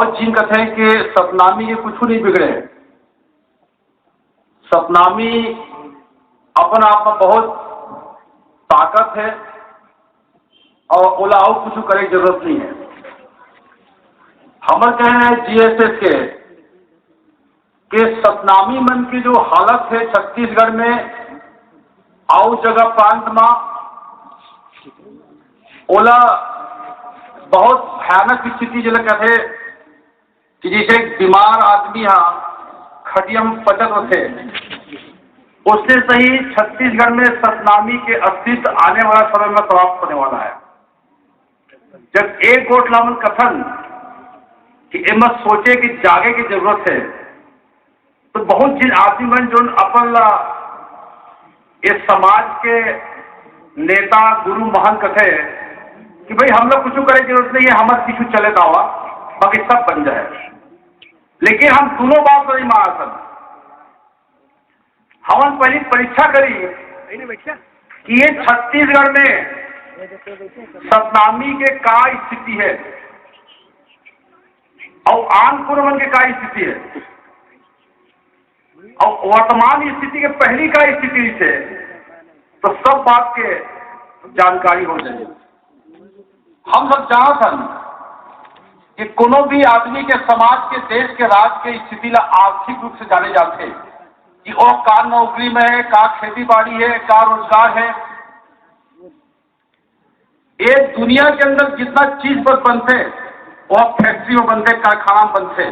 बहुत चीन कहते हैं कि सतनामी के कुछ नहीं बिगड़े। सतनामी अपना आप में बहुत ताकत है और ओलाऊ कुछ करे की जरूरत नहीं है। हमर कहे हैं जीएसएस के सतनामी मन की जो हालत है छत्तीसगढ़ में आउ जगह प्रांत में ओला बहुत भयानक स्थिति जो कहते कि जैसे एक बीमार आदमी खटिया में पचत होते, उससे सही छत्तीसगढ़ में सतनामी के अस्तित्व आने वाला समय में समाप्त होने वाला है। जब एक गोट लामन कथन कि एम सोचे कि जागे की जरूरत है, तो बहुत जिन आदमी मन जो अपन इस समाज के नेता गुरु महान कथे कि भाई हम लोग कुछ करे जरूरत नहीं है, हमारे पीछू चले दावा बाकी सब बन जाए। लेकिन हम दोनों बात नहीं मानते। हमन पहली परीक्षा करी कि ये छत्तीसगढ़ में सतनामी के का स्थिति है और आनपुर मन के का स्थिति है और वर्तमान स्थिति के पहली का स्थिति से, तो सब बात के जानकारी हो जाए। हम सब जानते हैं कि कोनो भी आदमी के समाज के देश के राज्य के स्थिति ला आर्थिक रूप से जाने जाते कि वो का नौकरी में है, का खेती बाड़ी है, का रोजगार है। ये दुनिया के अंदर जितना चीज बस बनते वह फैक्ट्री में बनते, कारखाना में बनते,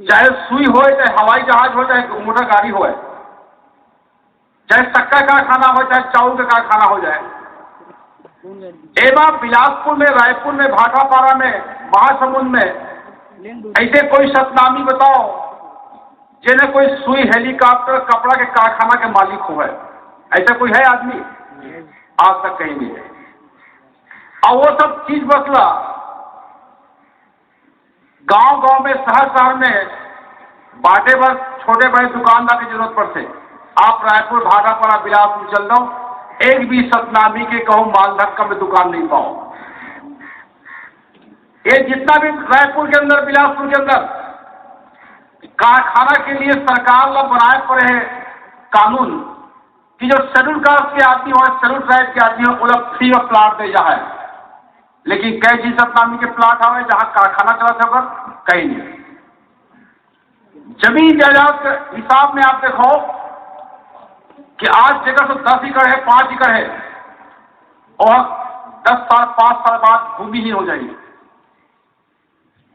चाहे सुई हो, चाहे हवाई जहाज हो, चाहे मोटर गाड़ी हो, चाहे शक्कर कारखाना हो, चाहे चावल का कारखाना हो जाए। एवं बिलासपुर में, रायपुर में, भाटापारा में, महासमुंद में ऐसे कोई सतनामी बताओ जिन्हें कोई सुई, हेलीकॉप्टर, कपड़ा के कारखाना के मालिक हो है? ऐसा कोई है आदमी? आज तक कहीं नहीं है। और वो सब चीज बसला गांव गांव में, शहर शहर में बाटे बस छोटे बड़े दुकानदार की जरूरत पड़ते। आप रायपुर, भाटापारा, बिलासपुर चल दो, एक भी सतनामी के कहूं माल धक्का में दुकान नहीं पाओ। ये जितना भी रायपुर के अंदर, बिलासपुर के अंदर कारखाना के लिए सरकार ला बनाए पड़े है कानून कि जो शेड्यूल कास्ट के आदमी हो, शेड्यूल ट्राइब के आदमी हो, उन्हें फ्री ऑफ प्लाट दे जाए। लेकिन कई चीज सतनामी के प्लाट आवे जहां कारखाना चला था, कहीं नहीं। जमीन जायदाद के हिसाब में आप देखो कि आज जगह तो 10 एकड़ है, 5 एकड़ है और 10 साल 5 साल बाद भूमिहीन हो जाएगी।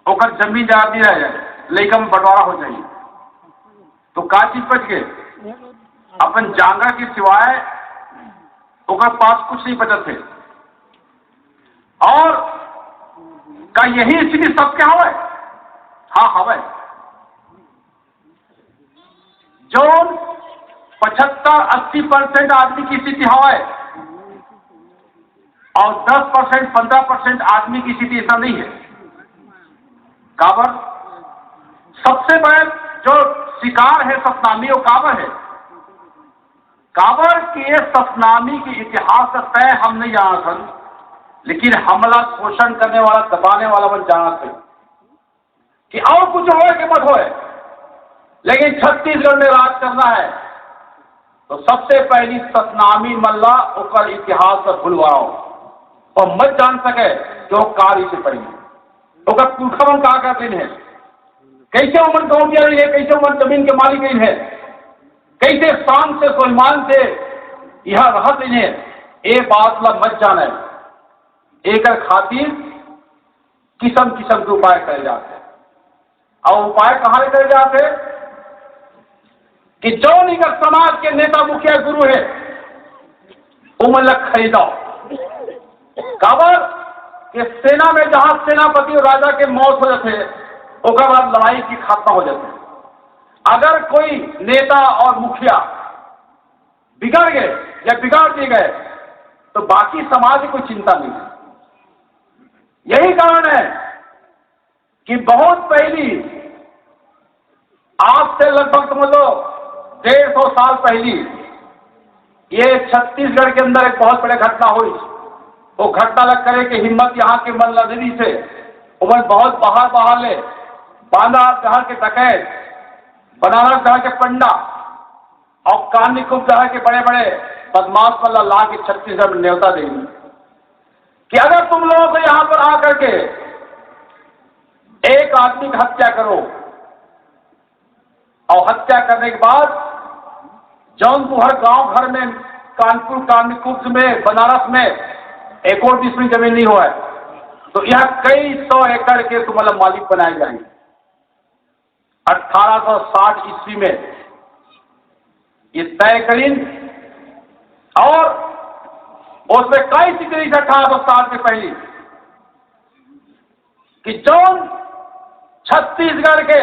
और जमीन जायदाद नहीं रह जाए, लेकिन बंटवारा हो जाएगी। तो का चीज बच गए? अपन जांगा के सिवाय ओकर पास कुछ नहीं बचत है। और का यही स्थिति सबके हवे? हाँ हवे। जो 75-80% आदमी की स्थिति हवे और 10%, 15% आदमी की स्थिति ऐसा नहीं है। काबर? सबसे बड़े जो शिकार है सतनामी, वो काबर है? काबर कि ये सतनामी की इतिहास तय हम नहीं जानते, लेकिन हमला शोषण करने वाला, दबाने वाला बन जानते कि और कुछ होए कि मत होए, लेकिन छत्तीसगढ़ में राज करना है तो सबसे पहली सतनामी मल्ला ओकर इतिहास से भूलवाओ और मत जान सके जो कार्य से पड़ी ओकर पुरखा का क्या दिन है, कैसे उमन गाँव दिया है, कैसे उमन जमीन के मालिक है, कैसे शान से सम्मान से यह रहत इन्हें, ये बात ला मत जाने। एक खातिर किस्म किस्म के उपाय करे जाते और उपाय कहाँ करे जाते कि जो निकर समाज के नेता, मुखिया, गुरु है उमन लग खरीदो। काबर कि सेना में जहां सेनापति और राजा के मौत हो जाते उसके बाद लड़ाई की खात्मा हो जाती। अगर कोई नेता और मुखिया बिगड़ गए या बिगाड़ दिए गए तो बाकी समाज की कोई चिंता नहीं है। यही कारण है कि बहुत पहली, आज से लगभग समझ लो 150 साल पहली, ये छत्तीसगढ़ के अंदर एक बहुत बड़ी घटना हुई। वो घटना लग करे कि हिम्मत यहाँ के मल्ल नदी से उमर बहुत बाहर ले बांदा जहां के डकैत, बनारस जहां के पंडा और कानकुब जहां के बड़े बड़े बदमाश वाला ला के छत्तीसगढ़ में न्योता देंगे कि अगर तुम लोगों को यहां पर आकर के एक आदमी की हत्या करो और हत्या करने के बाद जौनपुर हर गांव घर में कानपुर कानकुब में बनारस में एक और दूसरी जमीन नहीं हुआ है, तो यह कई 100 एकड़ के तुम मतलब मालिक बनाए जाएंगे। 1860 ईस्वी में ये तय करीन और उसमें कई चीजें 1860 के पहले कि जौन छत्तीसगढ़ के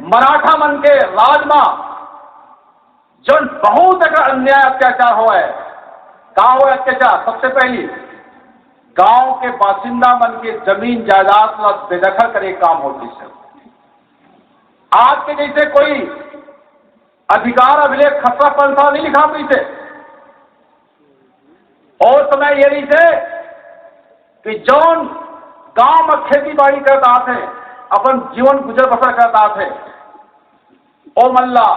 मराठा मन के राजमा जो बहुत अगर अन्याय अत्याचार हुआ है, कहाँ हुआ अत्याचार? सबसे पहली गांव के बासिंदा मन के जमीन जायदाद बेदखल करे काम होती है। आज के जैसे कोई अधिकार अभिलेख खसरा पंथा नहीं लिखा पीछे, और समय ये नहीं थे कि जौन गांव में खेती बाड़ी करता थे, अपन जीवन गुजर बसर करता थे, ओ मल्ला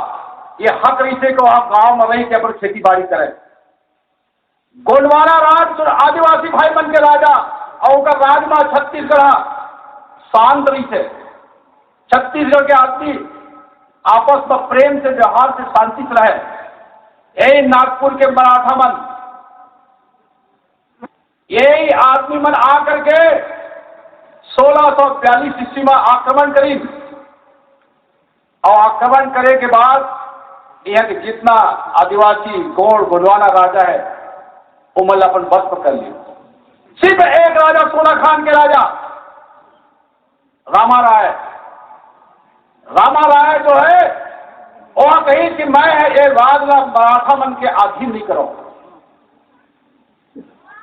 ये हक रही थे कि वहां गांव में रही के अपन खेती बाड़ी करें। गोंडवाना राज आदिवासी भाई बन के राजा और उनका राज में छत्तीसगढ़ शांत रही थे। छत्तीसगढ़ के आदमी आपस में प्रेम से व्यवहार से शांति से रहे। यही नागपुर के मराठा मन, यही आदमी मन आकर के 1642 ईस्वी में आक्रमण करी और आक्रमण करे के बाद यह कि जितना आदिवासी गोंडवाना राजा है उमल अपन बस पर कर लिया। सिर्फ एक राजा सोना खान के राजा रामा राय जो है वह कही कि मैं ये राजला मराठा मन के अधीन नहीं करो।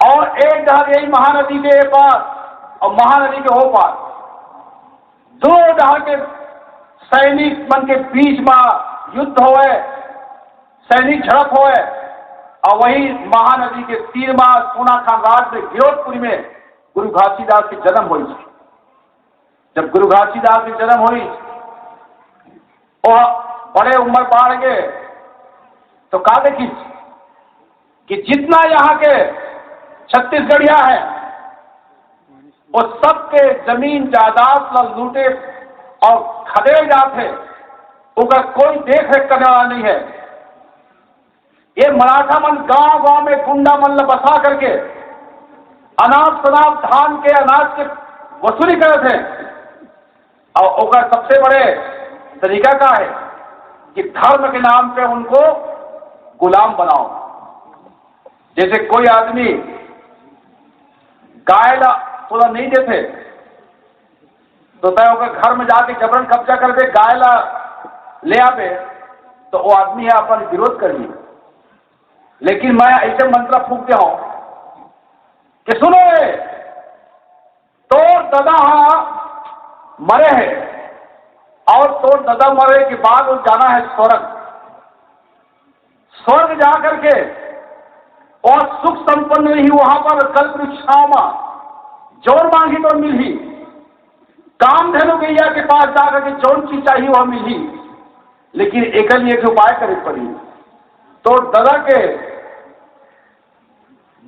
और एक जहां यही महानदी के पार और महानदी के हो पार दो जहां के सैनिक मन के बीच में युद्ध होए, सैनिक झड़प होए, और वही महानदी के तीर में सोना खान राज में गिरोधपुरी में गुरु घासीदास की जन्म हुई। जब गुरु घासीदास की जन्म हुई वह बड़े उम्र बाढ़ गए, तो कहा देखी कि जितना यहाँ के छत्तीसगढ़िया है वो सबके जमीन जायदाद लूटे और खदेड़ जाते, उनका कोई देख रेख करने वाला नहीं है। ये मराठा मन गांव गांव में गुंडा मन बसा करके अनाज शनाज धान के अनाज के वसूली करे थे। और उनका सबसे बड़े तरीका क्या है कि धर्म के नाम पे उनको गुलाम बनाओ। जैसे कोई आदमी गाय थोड़ा नहीं देते तो घर में जाके जबरन कब्जा कर दे, गाय ले आवे, तो वो आदमी है अपन विरोध कर ली। लेकिन मैं ऐसे मंत्र फूकते हूं कि सुनो तो दादा मरे है और तो दादा मरे के बाद वो जाना है स्वर्ग जा करके और सुख संपन्न रही वहां पर कल्प वृक्षाओं में जोर मांगी तो मिली, कामधेनु गैया के पास जाकर के जौन चीज चाहिए वह मिली, लेकिन एक उपाय करे पड़ी। तो दादा के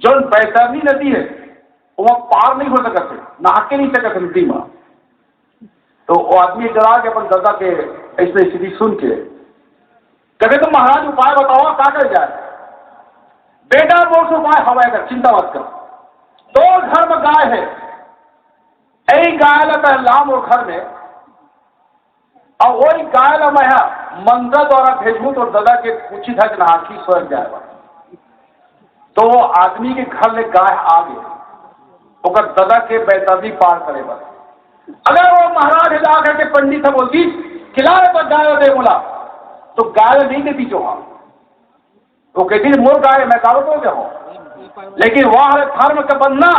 जो बैतरनी नदी है वह पार नहीं हो सकते, नहा के नहीं सकते नदी में। तो वो आदमी डरा के अपन दादा के ऐसे स्थिति सुन के कहते तो महाराज उपाय बताओ क्या कर जाए। बेटा बोल से उपाय हवा कर, चिंता मत कर। दो घर में गाय है, एक गाय ला पहलाम और घर में, और वही गाय ला मैं मंदिर द्वारा भेजू तो दादा के पूछी था कि नहाकी स्वर्ग जाएगा। तो वो आदमी के घर में गाय आ गए, ओकर दादा के बैतरनी पार करे बस। अगर वो महाराज जाकर के पंडित बोलती खिलाए तो गाय दे बोला, तो गाय नहीं देती जो वो कहती मोर गाय मैं कारो तो हो। लेकिन वह धर्म का बनना,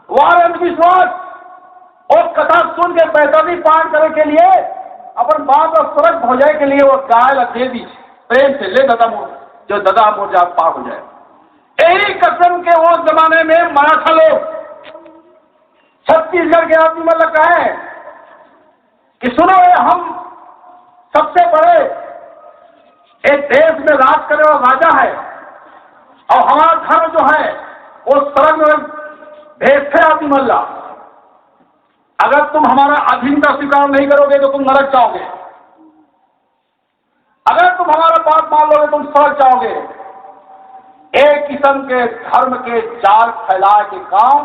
वह अंधविश्वास और कथा सुन के बैतरनी पार करने के लिए अपन बाप और स्वर्ग हो जाए के लिए वो गाय दे दी प्रेम से, ले दादा मोर, जो दादा मोर जा पार हो जाए। यही कसम के वो जमाने में मराठा लोग छत्तीसगढ़ के आदमी मतलब कहे कि सुनो हम सबसे बड़े एक देश में राज करने वाला राजा है और हमारा धर्म जो है वो सरग में भेजते आदमी मल्ला, अगर तुम हमारा अधीनता स्वीकार नहीं करोगे तो तुम नरक जाओगे, अगर तुम हमारा बात मान लोगे तुम स्वर्ग जाओगे। एक किस्म के धर्म के जाल फैलाए के काम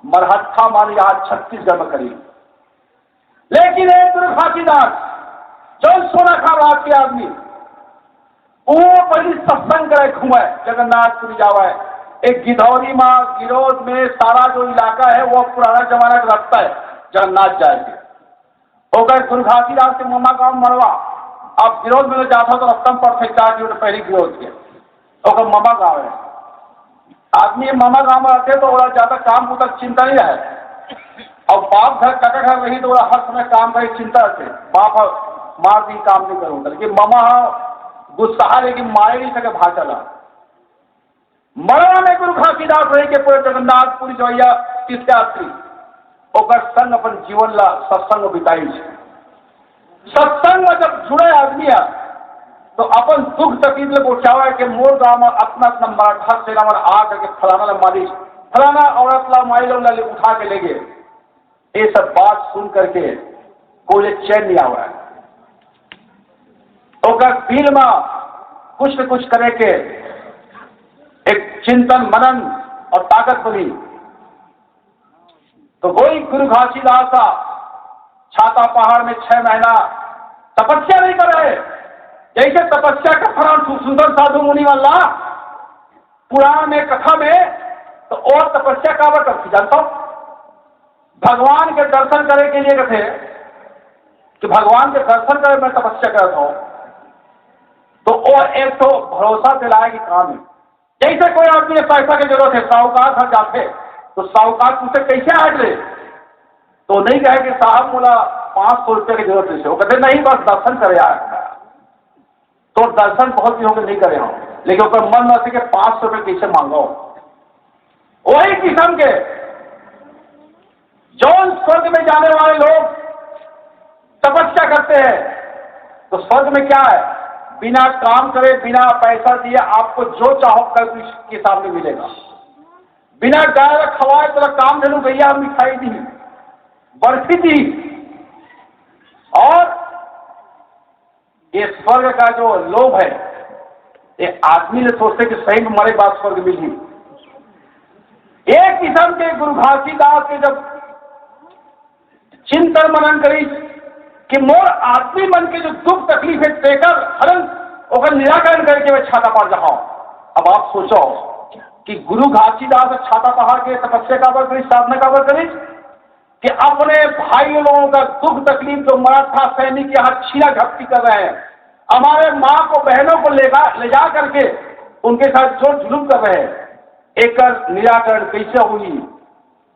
मरहट्ठा मानी आज छत्तीसगढ़ में करी। लेकिन एक गुरु घासीदास जो सोना खा रात के आदमी वो बड़ी सत्संग करे घूमे जगन्नाथपुरी जावा है। एक गिधौरी माँ गिरोध में सारा जो इलाका है वो पुराना जमाना का रास्ता है जगन्नाथ जाएंगे। होकर गुरु घासीदास के ममा गांव मरवा, अब गिरोध में जाता तो रस्तम पर फेंकता कि पहली गिरोध के और ममा गांव है। आदमी ममा गांव में रहते तो बड़ा ज्यादा काम को तक चिंता नहीं है और बाप घर काका घर रही तो बड़ा हर समय काम का चिंता रहते, बाप मार दी काम नहीं करूंगा, लेकिन ममा गुस्सा लेकिन मारे नहीं सके भा चला। मरवा में गुरु घासीदास रही के पूरे जगन्नाथपुरी जवैया तीर्थयात्री ओकर संग अपन जीवन ला सत्संग बिताई। सत्संग में जब जुड़े आदमी तो अपन दुख तकलीफ ले पहुंचावा कि मोर गांव में अपना अपना मराठा सेना में आ करके फलाना ला मारी, फलाना औरत ला माई ला उठा के ले गए। ये सब बात सुन करके कोई चैन नहीं आवा है। दिल में कुछ न कुछ करे के एक चिंतन मनन और ताकत बनी। तो वही गुरु घासीदास का छाता पहाड़ में 6 महीना तपस्या नहीं कर रहे। जैसे तपस्या का फल सुंदर साधु मुनि वाला पुराण में कथा में, तो और तपस्या का करती जानता हूं। भगवान के दर्शन करने के लिए कहते कि भगवान के दर्शन करे मैं तपस्या करता हूं, तो और एक तो भरोसा दिलाए कि काम है। जैसे कोई आदमी पैसा की जरूरत है, साहूकार घर जाते तो साहूकार तुझसे कैसे आज ले, तो नहीं कहे कि साहब बोला 500 रुपये की जरूरत है, वो कहते नहीं बस दर्शन करे आए। तो दर्शन बहुत दिनों के नहीं करे हो, लेकिन ऊपर मन में कि 500 रुपये कैसे मांगो। वही किस्म के जो स्वर्ग में जाने वाले लोग तपस्या करते हैं, तो स्वर्ग में क्या है, बिना काम करे बिना पैसा दिए आपको जो चाहो कल के सामने मिलेगा। बिना गाय खवाए तो काम दे लू, भैया मिठाई दी, बर्फी दी। और ये स्वर्ग का जो लोभ है, ये आदमी ने सोचते कि सही में मरे बाद स्वर्ग मिली। एक किस्म के गुरु घासीदास के जब चिंतन मनन करी कि मोर आदमी मन के जो दुख तकलीफ है देकर हरण और निराकरण करके मैं छाता पार जाऊं। अब आप सोचो कि गुरु घासीदास छाता पहाड़ के तपस्या का वर करी, साधना का वर करी कि अपने भाई लोगों का दुख तकलीफ जो मराठा सैनिक यहाँ छीना झपटी कर रहे हैं, हमारे माँ को बहनों को ले जा करके उनके साथ जो जुलूम कर रहे हैं, एक निराकरण कैसे हुई।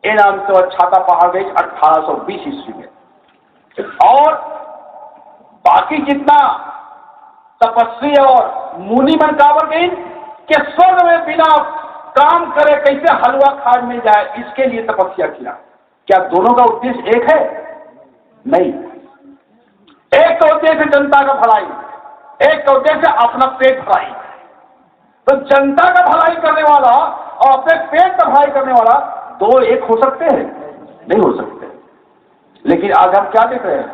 ये नाम से छाता पहाड़ गई 1820 ईस्वी में। और बाकी जितना तपस्वी और मुनि मन काबर गई कि स्वर्ग में बिना काम करे कैसे हलवा खाए मिल जाए, इसके लिए तपस्या किया। क्या दोनों का उद्देश्य एक है? नहीं। एक का उद्देश्य जनता का भलाई, एक का उद्देश्य अपना पेट भलाई। तो जनता का भलाई करने वाला और अपने पेट का भलाई करने वाला दो एक हो सकते हैं? नहीं हो सकते। लेकिन आज हम क्या देख रहे हैं,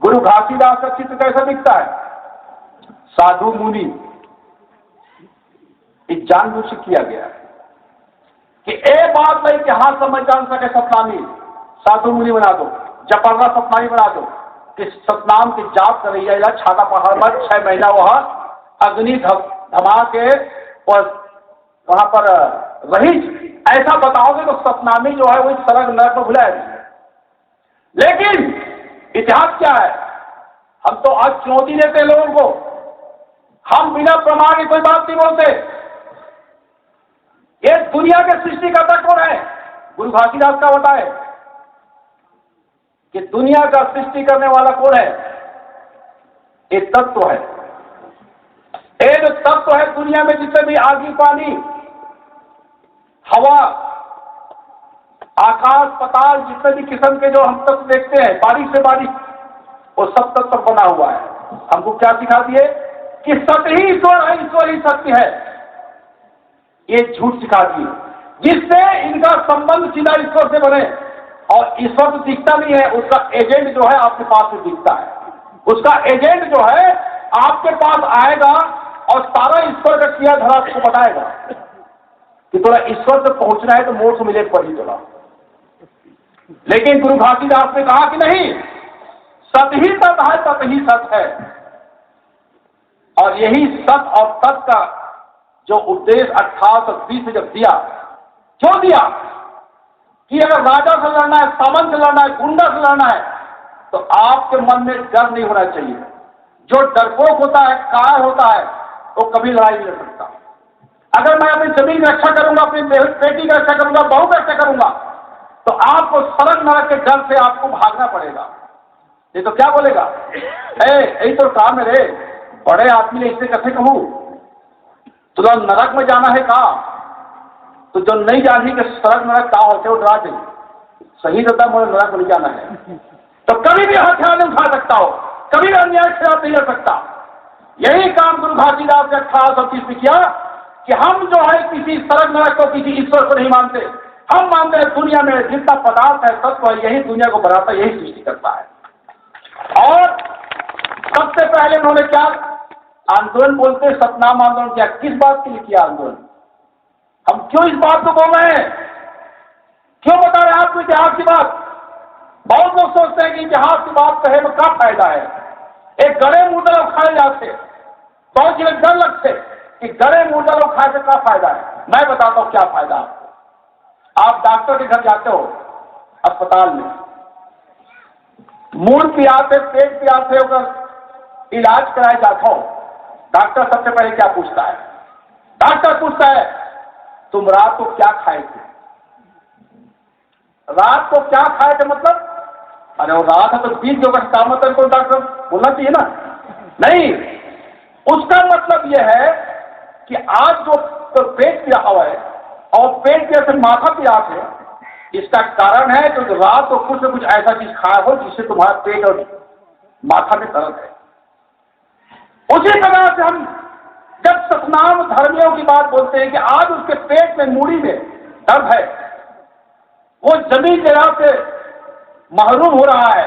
गुरु घासीदास का चित्र कैसा दिखता है? साधु मुनि इस जानबूझ से किया गया कि एक बात नहीं कि हाँ समझ जान सके सतनामी साधु मुनि बना दो, जपरना सतनामी बना दो कि सतनाम की जाप कर रही है छाता पहाड़ पर 6 महीना वह अग्नि धमा के और वहां पर रही। ऐसा बताओगे तो सतनामी जो है वो सरग नरक में भुलाएगी। लेकिन इतिहास क्या है, हम तो आज चुनौती देते हैं लोगों को, हम बिना प्रमाण की कोई बात नहीं बोलते। ये दुनिया के सृष्टिकर्ता कौन है? गुरु घासीदास का बताए कि दुनिया का सृष्टि करने वाला कौन है? एक तत्व है। एक तत्व है दुनिया में जितने भी आगी पानी हवा आकाश पताल जितने भी किस्म के जो हम तत्व देखते हैं, बारीक से बारीक, वो सब तत्व बना हुआ है। हमको क्या सिखा दिए कि सत्य ही ईश्वर है, ईश्वर ही सत्य है, ये झूठ सिखा दिए, जिससे इनका संबंध सीधा ईश्वर से बने। और ईश्वर तो दिखता नहीं है, उसका एजेंट जो है आपके पास में दिखता है। उसका एजेंट जो है आपके पास आएगा और सारा ईश्वर का किया धरा आपको बताएगा कि थोड़ा ईश्वर से पहुंचना है तो मोक्ष मिले पर ही चला। लेकिन गुरु घासीदास ने कहा कि नहीं, सत्य ही सत्य है, सत्य ही सत्य है। और यही सत्य और तत् का जो उपदेश 1820 में जब दिया, क्यों दिया कि अगर राजा से लड़ना है, सामंत से लड़ना है, गुंडा से लड़ना है, तो आपके मन में डर नहीं होना चाहिए। जो डरपोक होता है, कार होता है, वो कभी लड़ाई नहीं लड़ सकता। अगर मैं अपनी जमीन की रक्षा करूंगा, अपनी बेटी की रक्षा करूंगा, बहू की रक्षा करूंगा, तो आपको सड़क नरक के डर से आपको भागना पड़ेगा। ये तो क्या बोलेगा, यही तो काम है रे, बड़े आदमी ने इससे कैसे कहूं, तुझे नरक में जाना है कहा, तो जो नहीं जानी कि सड़क नरक कहा होते वो डरा दे, सही होता मुझे नरक में नहीं जाना है, तो कभी भी हथियार नहीं उठा सकता हो, कभी भी अन्याय के खिलाफ नहीं लड़ सकता। यही काम गुरु घासीदास ने 1830 में किया कि हम जो है किसी सड़क नरक को, किसी ईश्वर को नहीं मानते। हम मानते हैं दुनिया में जितना पदार्थ है, तत्व है, यही दुनिया को बनाता है, यही सृष्टि करता है। और सबसे पहले उन्होंने क्या आंदोलन बोलते हैं, सतनाम आंदोलन किया। किस बात के लिए किया आंदोलन, हम क्यों इस बात को बोल रहे हैं, क्यों बता रहे हैं आपको इतिहास की बात। बहुत लोग सोचते हैं कि इतिहास की बात कहे में क्या फायदा है, एक गड़े मुर्दा लोग खाए जाते, बहुत जगह डर लगते कि गड़े मुर्दा लोग खाए से क्या फायदा है। मैं बताता हूं क्या फायदा आपको। आप डॉक्टर के घर जाते हो, अस्पताल में मूड पियाते, पेट पियाते होकर इलाज कराए जाता हो, डॉक्टर सबसे पहले क्या पूछता है, डॉक्टर पूछता है तुम रात को क्या खाए थे। रात को क्या खाए थे मतलब, अरे वो रात है तो 20 जो का मतलब तो डॉक्टर बोलना चाहिए ना, नहीं, उसका मतलब यह है कि आज जो तो पेट पिया हुआ है और पेट पिया से माथा पियास है, इसका कारण है तो रात को कुछ न कुछ ऐसा चीज खाया हो जिससे तुम्हारा पेट और माथा में दर्द है। उसी तरह से हम जब सतनाम धर्मियों की बात बोलते हैं कि आज उसके पेट में, मूड़ी में दर्द है, वो जमीन जगह से महरूम हो रहा है,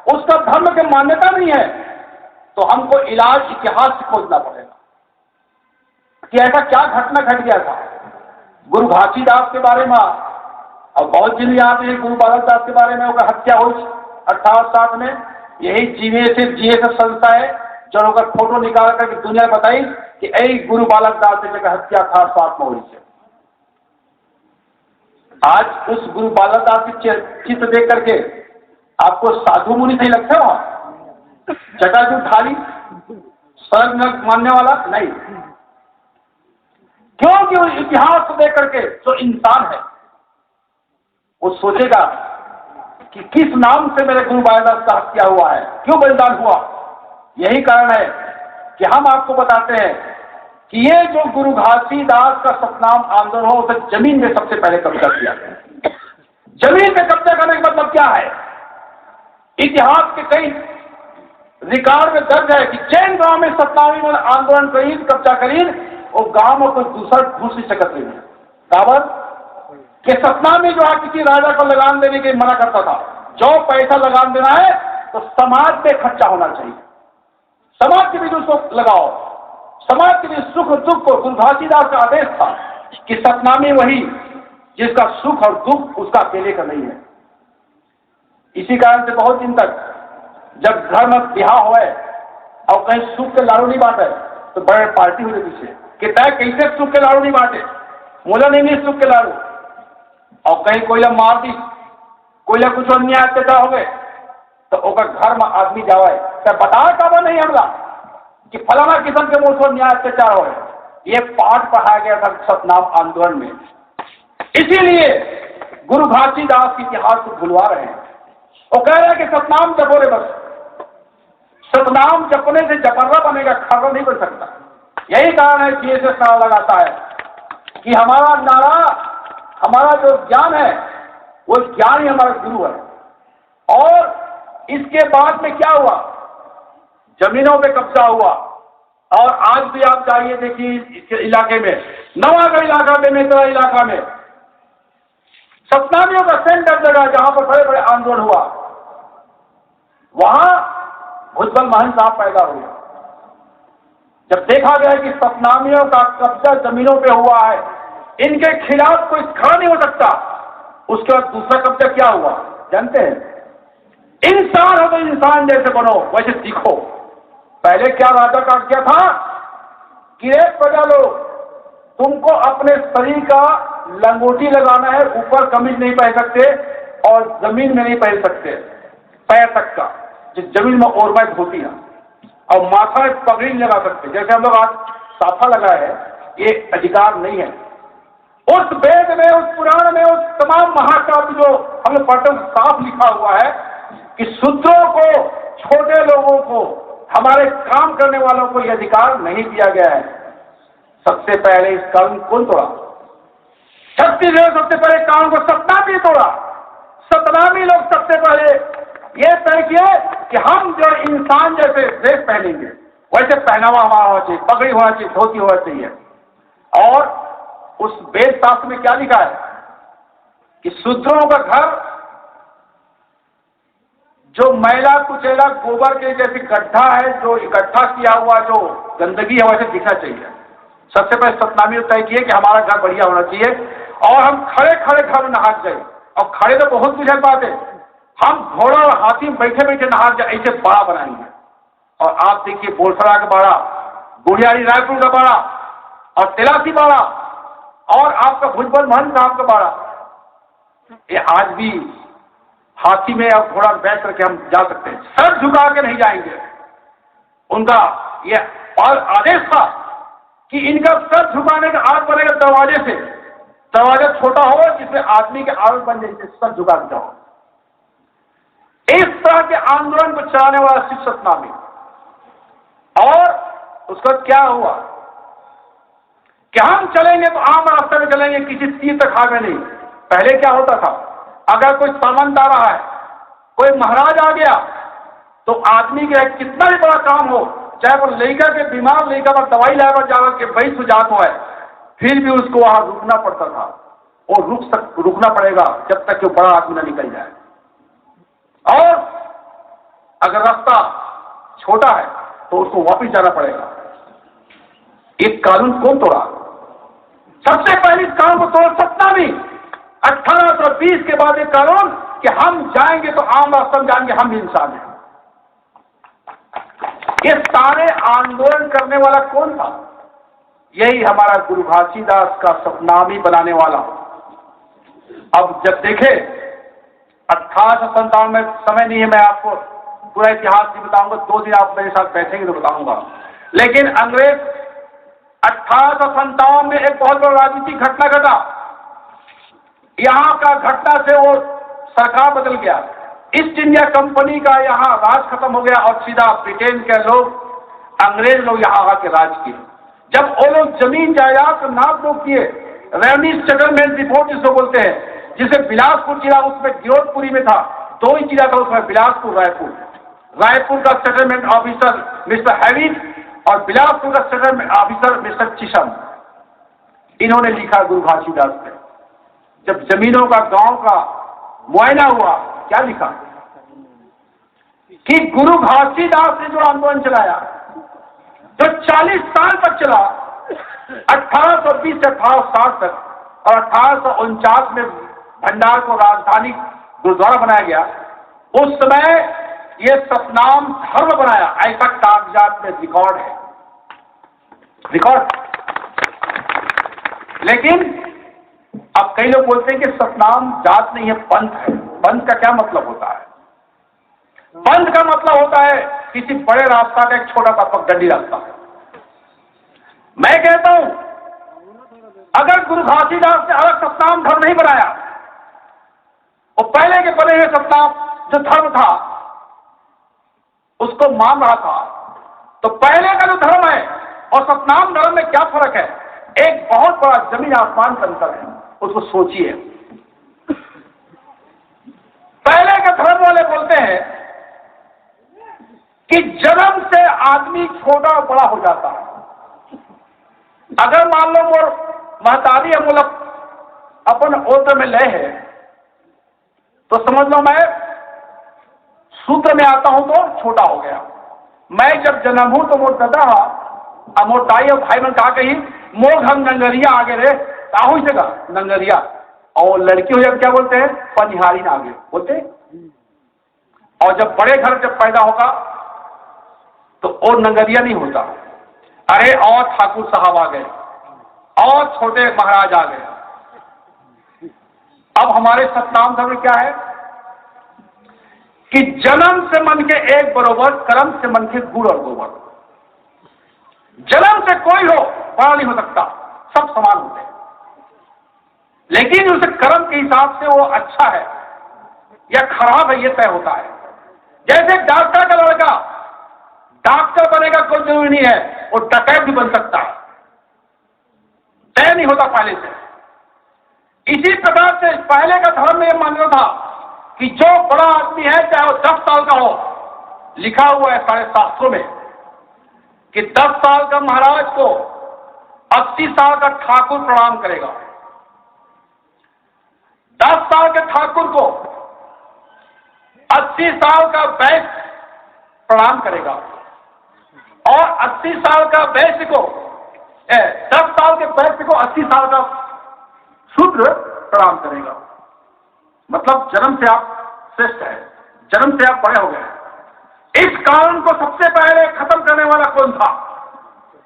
उसका धर्म की मान्यता नहीं है, तो हमको इलाज इतिहास से खोजना पड़ेगा कि ऐसा क्या घटना घट गया था। गुरु घासीदास के बारे में और बहुत जिन याद है, गुरु बालक दास के बारे में उनका हत्या हुई 1807 में। यही जीवे से संस्था है जो उनका फोटो निकाल करके दुनिया बताई कि ऐ गुरु बालक दास ने जगह हत्या 1807 में हुई से। आज उस गुरु बालक दास के चित्र देख करके आपको साधु मुनि नहीं लगता, वहां जटाजुधारी स्वर्ग नरक मानने वाला नहीं, क्योंकि उस इतिहास को देख करके जो इंसान है वो सोचेगा कि किस नाम से मेरे गुरु बालक का हत्या हुआ है, क्यों बलिदान हुआ। यही कारण है कि हम आपको बताते हैं कि ये जो गुरु घासीदास का सतनाम आंदोलन हो, उसे जमीन में सबसे पहले कब्जा किया गया। जमीन में कब्जा करने का मतलब क्या है, इतिहास के कई रिकॉर्ड में दर्ज है कि जैन गांव में सतनामी आंदोलन करी, कब्जा करी, वो गांव में कोई दूसरा घुस नहीं सकत नहीं है। काबर कि सतनामी जो है किसी राजा को लगान देने के मना करता था, जो पैसा लगान देना है तो समाज पे खर्चा होना चाहिए, समाज के भी उसको लगाओ, समाज के लिए सुख दुख को। गुरु घासीदास का आदेश था कि सतनामी वही जिसका सुख और दुख उसका अकेले का नहीं है। इसी कारण से बहुत दिन तक जब घर में ब्याह हुए और कहीं सुख के लाड़ू नहीं बांटे तो बड़े पार्टी हुई पीछे कि तय कैसे सुख के लाड़ू नहीं बांटे, मुझे नहीं मिले सुख के लाड़ू। और कहीं कोयला मार दी, कोयला कुछ अन्याय अत्याचार हो गए तो ओकर घर में आदमी जावे क्या बता काबा नहीं हमला कि फलाना किस्म के मुझ न्याय अत्याचार हो। ये पाठ पढ़ाया गया था सतनाम आंदोलन में। इसीलिए गुरु घासीदास के इतिहास को भुलवा रहे हैं। वो कह रहे हैं कि सतनाम जपो रे, बस सतनाम जपने से जपर्रा बनेगा, खर्रा नहीं बन सकता। यही कारण है कि से नारा लगाता है कि हमारा नारा, हमारा जो ज्ञान है वो ज्ञान ही हमारा गुरु है। और इसके बाद में क्या हुआ, जमीनों पे कब्जा हुआ। और आज भी आप जाइए देखिए इसके इलाके में, नवागढ़ इलाका में, मेतरा इलाका में, सतनामियों का सेंटर जगह जहां पर बड़े बड़े आंदोलन हुआ, वहां भुजबल महंत साहब पैदा हुए। जब देखा गया कि सतनामियों का कब्जा जमीनों पे हुआ है, इनके खिलाफ कोई खड़ा नहीं हो सकता, उसके बाद दूसरा कब्जा क्या हुआ जानते हैं? इंसान हो तो इंसान जैसे बनो, वैसे सीखो। पहले क्या राजा का क्या था कि एक प्रजा लोग, तुमको अपने शरीर का लंगोटी लगाना है, ऊपर कमीज नहीं पहन सकते और जमीन में नहीं पहन सकते, पैर तक का जो जमीन में ओरमाइश होती है, और माथा में पगड़ी नहीं लगा सकते जैसे हम लोग आज साफा लगा है, ये अधिकार नहीं है। उस वेद में, उस पुराण में, उस तमाम महाकाव्य जो हम लोग पढ़ते हैं, साफ लिखा हुआ है कि शूद्रों को, छोटे लोगों को, हमारे काम करने वालों को यह अधिकार नहीं दिया गया है। सबसे पहले इस कानून कौन तोड़ा? छत्तीसगढ़ सबसे पहले कानून को सतनामी तोड़ा। सतनामी लोग सबसे पहले यह तय किए कि हम जो इंसान जैसे ड्रेस पहनेंगे, वैसे पहनावा हमारा होना चाहिए, पगड़ी होना चाहिए, धोती होना चाहिए। और उस वेद शास्त्र में क्या लिखा है कि शूद्रों का घर जो मैला कुचैला गोबर के जैसे गड्ढा है, जो इकट्ठा किया हुआ जो गंदगी है, वैसे दिखना चाहिए। सबसे पहले सतनामी तय किए कि हमारा घर बढ़िया होना चाहिए, और हम खड़े खड़े घर में नहा जाए। और खड़े तो बहुत कुछ बात है, हम घोड़ा और हाथी में बैठे बैठे नहा जाए, ऐसे बाड़ा बनाएंगे। और आप देखिए बोलसरा का बाड़ा, गुड़ियारी रायपुर का बाड़ा, और तिलासी बाड़ा, और आपका भुजबल महंत साहब का बाड़ा, ये आज भी हाथी में और घोड़ा बैठ करके हम जा सकते हैं, सर झुका के नहीं जाएंगे। उनका यह आदेश था कि इनका सर झुकाने का आदत बनेगा दरवाजे से, दरवाजा छोटा हो जिसमें आदमी के आदत बन जाए, सर झुका के जाओ। इस तरह के आंदोलन को चलाने वाला शिव सतनामी। और उसका क्या हुआ कि हम चलेंगे तो आम रास्ते में चलेंगे, किसी तीर तक आगे नहीं। पहले क्या होता था, अगर कोई सामंत आ रहा है, कोई महाराज आ गया, तो आदमी के कितना भी बड़ा काम हो, चाहे वो लड़का के बीमार लड़का पर दवाई लाकर जाकर के वही सुजात हो है, फिर भी उसको वहां रुकना पड़ता था। और रुकना पड़ेगा जब तक कि बड़ा आदमी न निकल जाए। और अगर रास्ता छोटा है तो उसको वापस जाना पड़ेगा। एक कानून कौन तोड़ा? सबसे पहले इस कानून को तोड़ सतनामी। 1820 के बाद एक कानून कि हम जाएंगे तो आम रास्ता में जाएंगे, हम इंसान हैं। ये सारे आंदोलन करने वाला कौन था? यही हमारा गुरु घासीदास का सतनामी बनाने वाला। अब जब देखे 1857 में, समय नहीं है, मैं आपको पूरा इतिहास नहीं बताऊंगा, 2 दिन आप मेरे साथ बैठेंगे तो बताऊंगा। लेकिन अंग्रेज 1857 में एक बहुत बड़ा राजनीतिक घटना घटा। यहां का घटना से वो सरकार बदल गया, ईस्ट इंडिया कंपनी का यहां राज खत्म हो गया, और सीधा ब्रिटेन के लोग, अंग्रेज लोग यहां आके राज किए। जब वो लोग जमीन जायदाद को नाप जोख किए, रेवेन्यू सेटलमेंट रिपोर्ट जिसको बोलते हैं, जिसे बिलासपुर जिला, उसमें गिरोधपुरी में था, 2 ही जिला था उसमें, बिलासपुर रायपुर। रायपुर का सेटलमेंट ऑफिसर मिस्टर हैविट और बिलासपुर का सेटलमेंट ऑफिसर मिस्टर चिशम, इन्होंने लिखा गुरु घासीदास ने। जब जमीनों का, गांव का मुआयना हुआ, क्या लिखा कि गुरु घासीदास ने जो आंदोलन चलाया, जो 40 साल तक चला, 1820 से 1860 तक, और 1849 में भंडार को राजधानी गुरुद्वारा बनाया गया, उस समय ये सतनाम धर्म बनाया, ऐसा कागजात में रिकॉर्ड है, रिकॉर्ड। लेकिन अब कई लोग बोलते हैं कि सतनाम जात नहीं है, पंथ है। पंथ का क्या मतलब होता है? पंथ का मतलब होता है किसी बड़े रास्ता का एक छोटा सा पगडंडी रास्ता। मैं कहता हूं, अगर गुरु घासीदास ने अलग सतनाम धर्म नहीं बनाया, वो पहले के बने हुए सतनाम जो धर्म था उसको मान रहा था, तो पहले का जो धर्म है और सतनाम धर्म में क्या फर्क है? एक बहुत बड़ा जमीन आसमान का अंतर है, उसको सोचिए। पहले के धर्म वाले बोलते हैं कि जन्म से आदमी छोटा बड़ा हो जाता है। अगर मान लो मोर महतारी अमूलक अपन ओत्र में ले है तो समझ लो मैं सूत्र में आता हूं तो छोटा हो गया। मैं जब जन्म हूं तो मोर दादा और मोर दाई और भाई मन कहा कही मोर घर नंगरिया आगे रे काहू जगह नंगरिया, और लड़की हो जब क्या बोलते हैं पनिहारी ना आगे बोलते। और जब बड़े घर जब पैदा होगा तो और नंगरिया नहीं होता, अरे और ठाकुर साहब आ गए और छोटे महाराज आ गए। अब हमारे सतनाम धर्म क्या है कि जन्म से मन के एक बरोबर, कर्म से मन के गुड़ और गोबर। जन्म से कोई हो बड़ा नहीं हो सकता, सब समान होते हैं, लेकिन उस कर्म के हिसाब से वो अच्छा है या खराब है ये तय होता है। जैसे डॉक्टर का लड़का डॉक्टर बनेगा कोई जरूरी नहीं है, वो डकैत भी बन सकता है, तय नहीं होता पहले से। इसी प्रकार से पहले का धर्म में यह मान्य था कि जो बड़ा आदमी है चाहे वो 10 साल का हो, लिखा हुआ है सारे शास्त्रों में कि 10 साल का महाराज को 80 साल का ठाकुर प्रणाम करेगा, 10 साल के ठाकुर को 80 साल का वैश्य प्रणाम करेगा, और 80 साल का वैश्य को 10 साल के वैश्य को 80 साल का शूद्र प्रणाम करेगा। मतलब जन्म से आप श्रेष्ठ है, जन्म से आप बड़े हो गए। इस कानून को सबसे पहले खत्म करने वाला कौन था?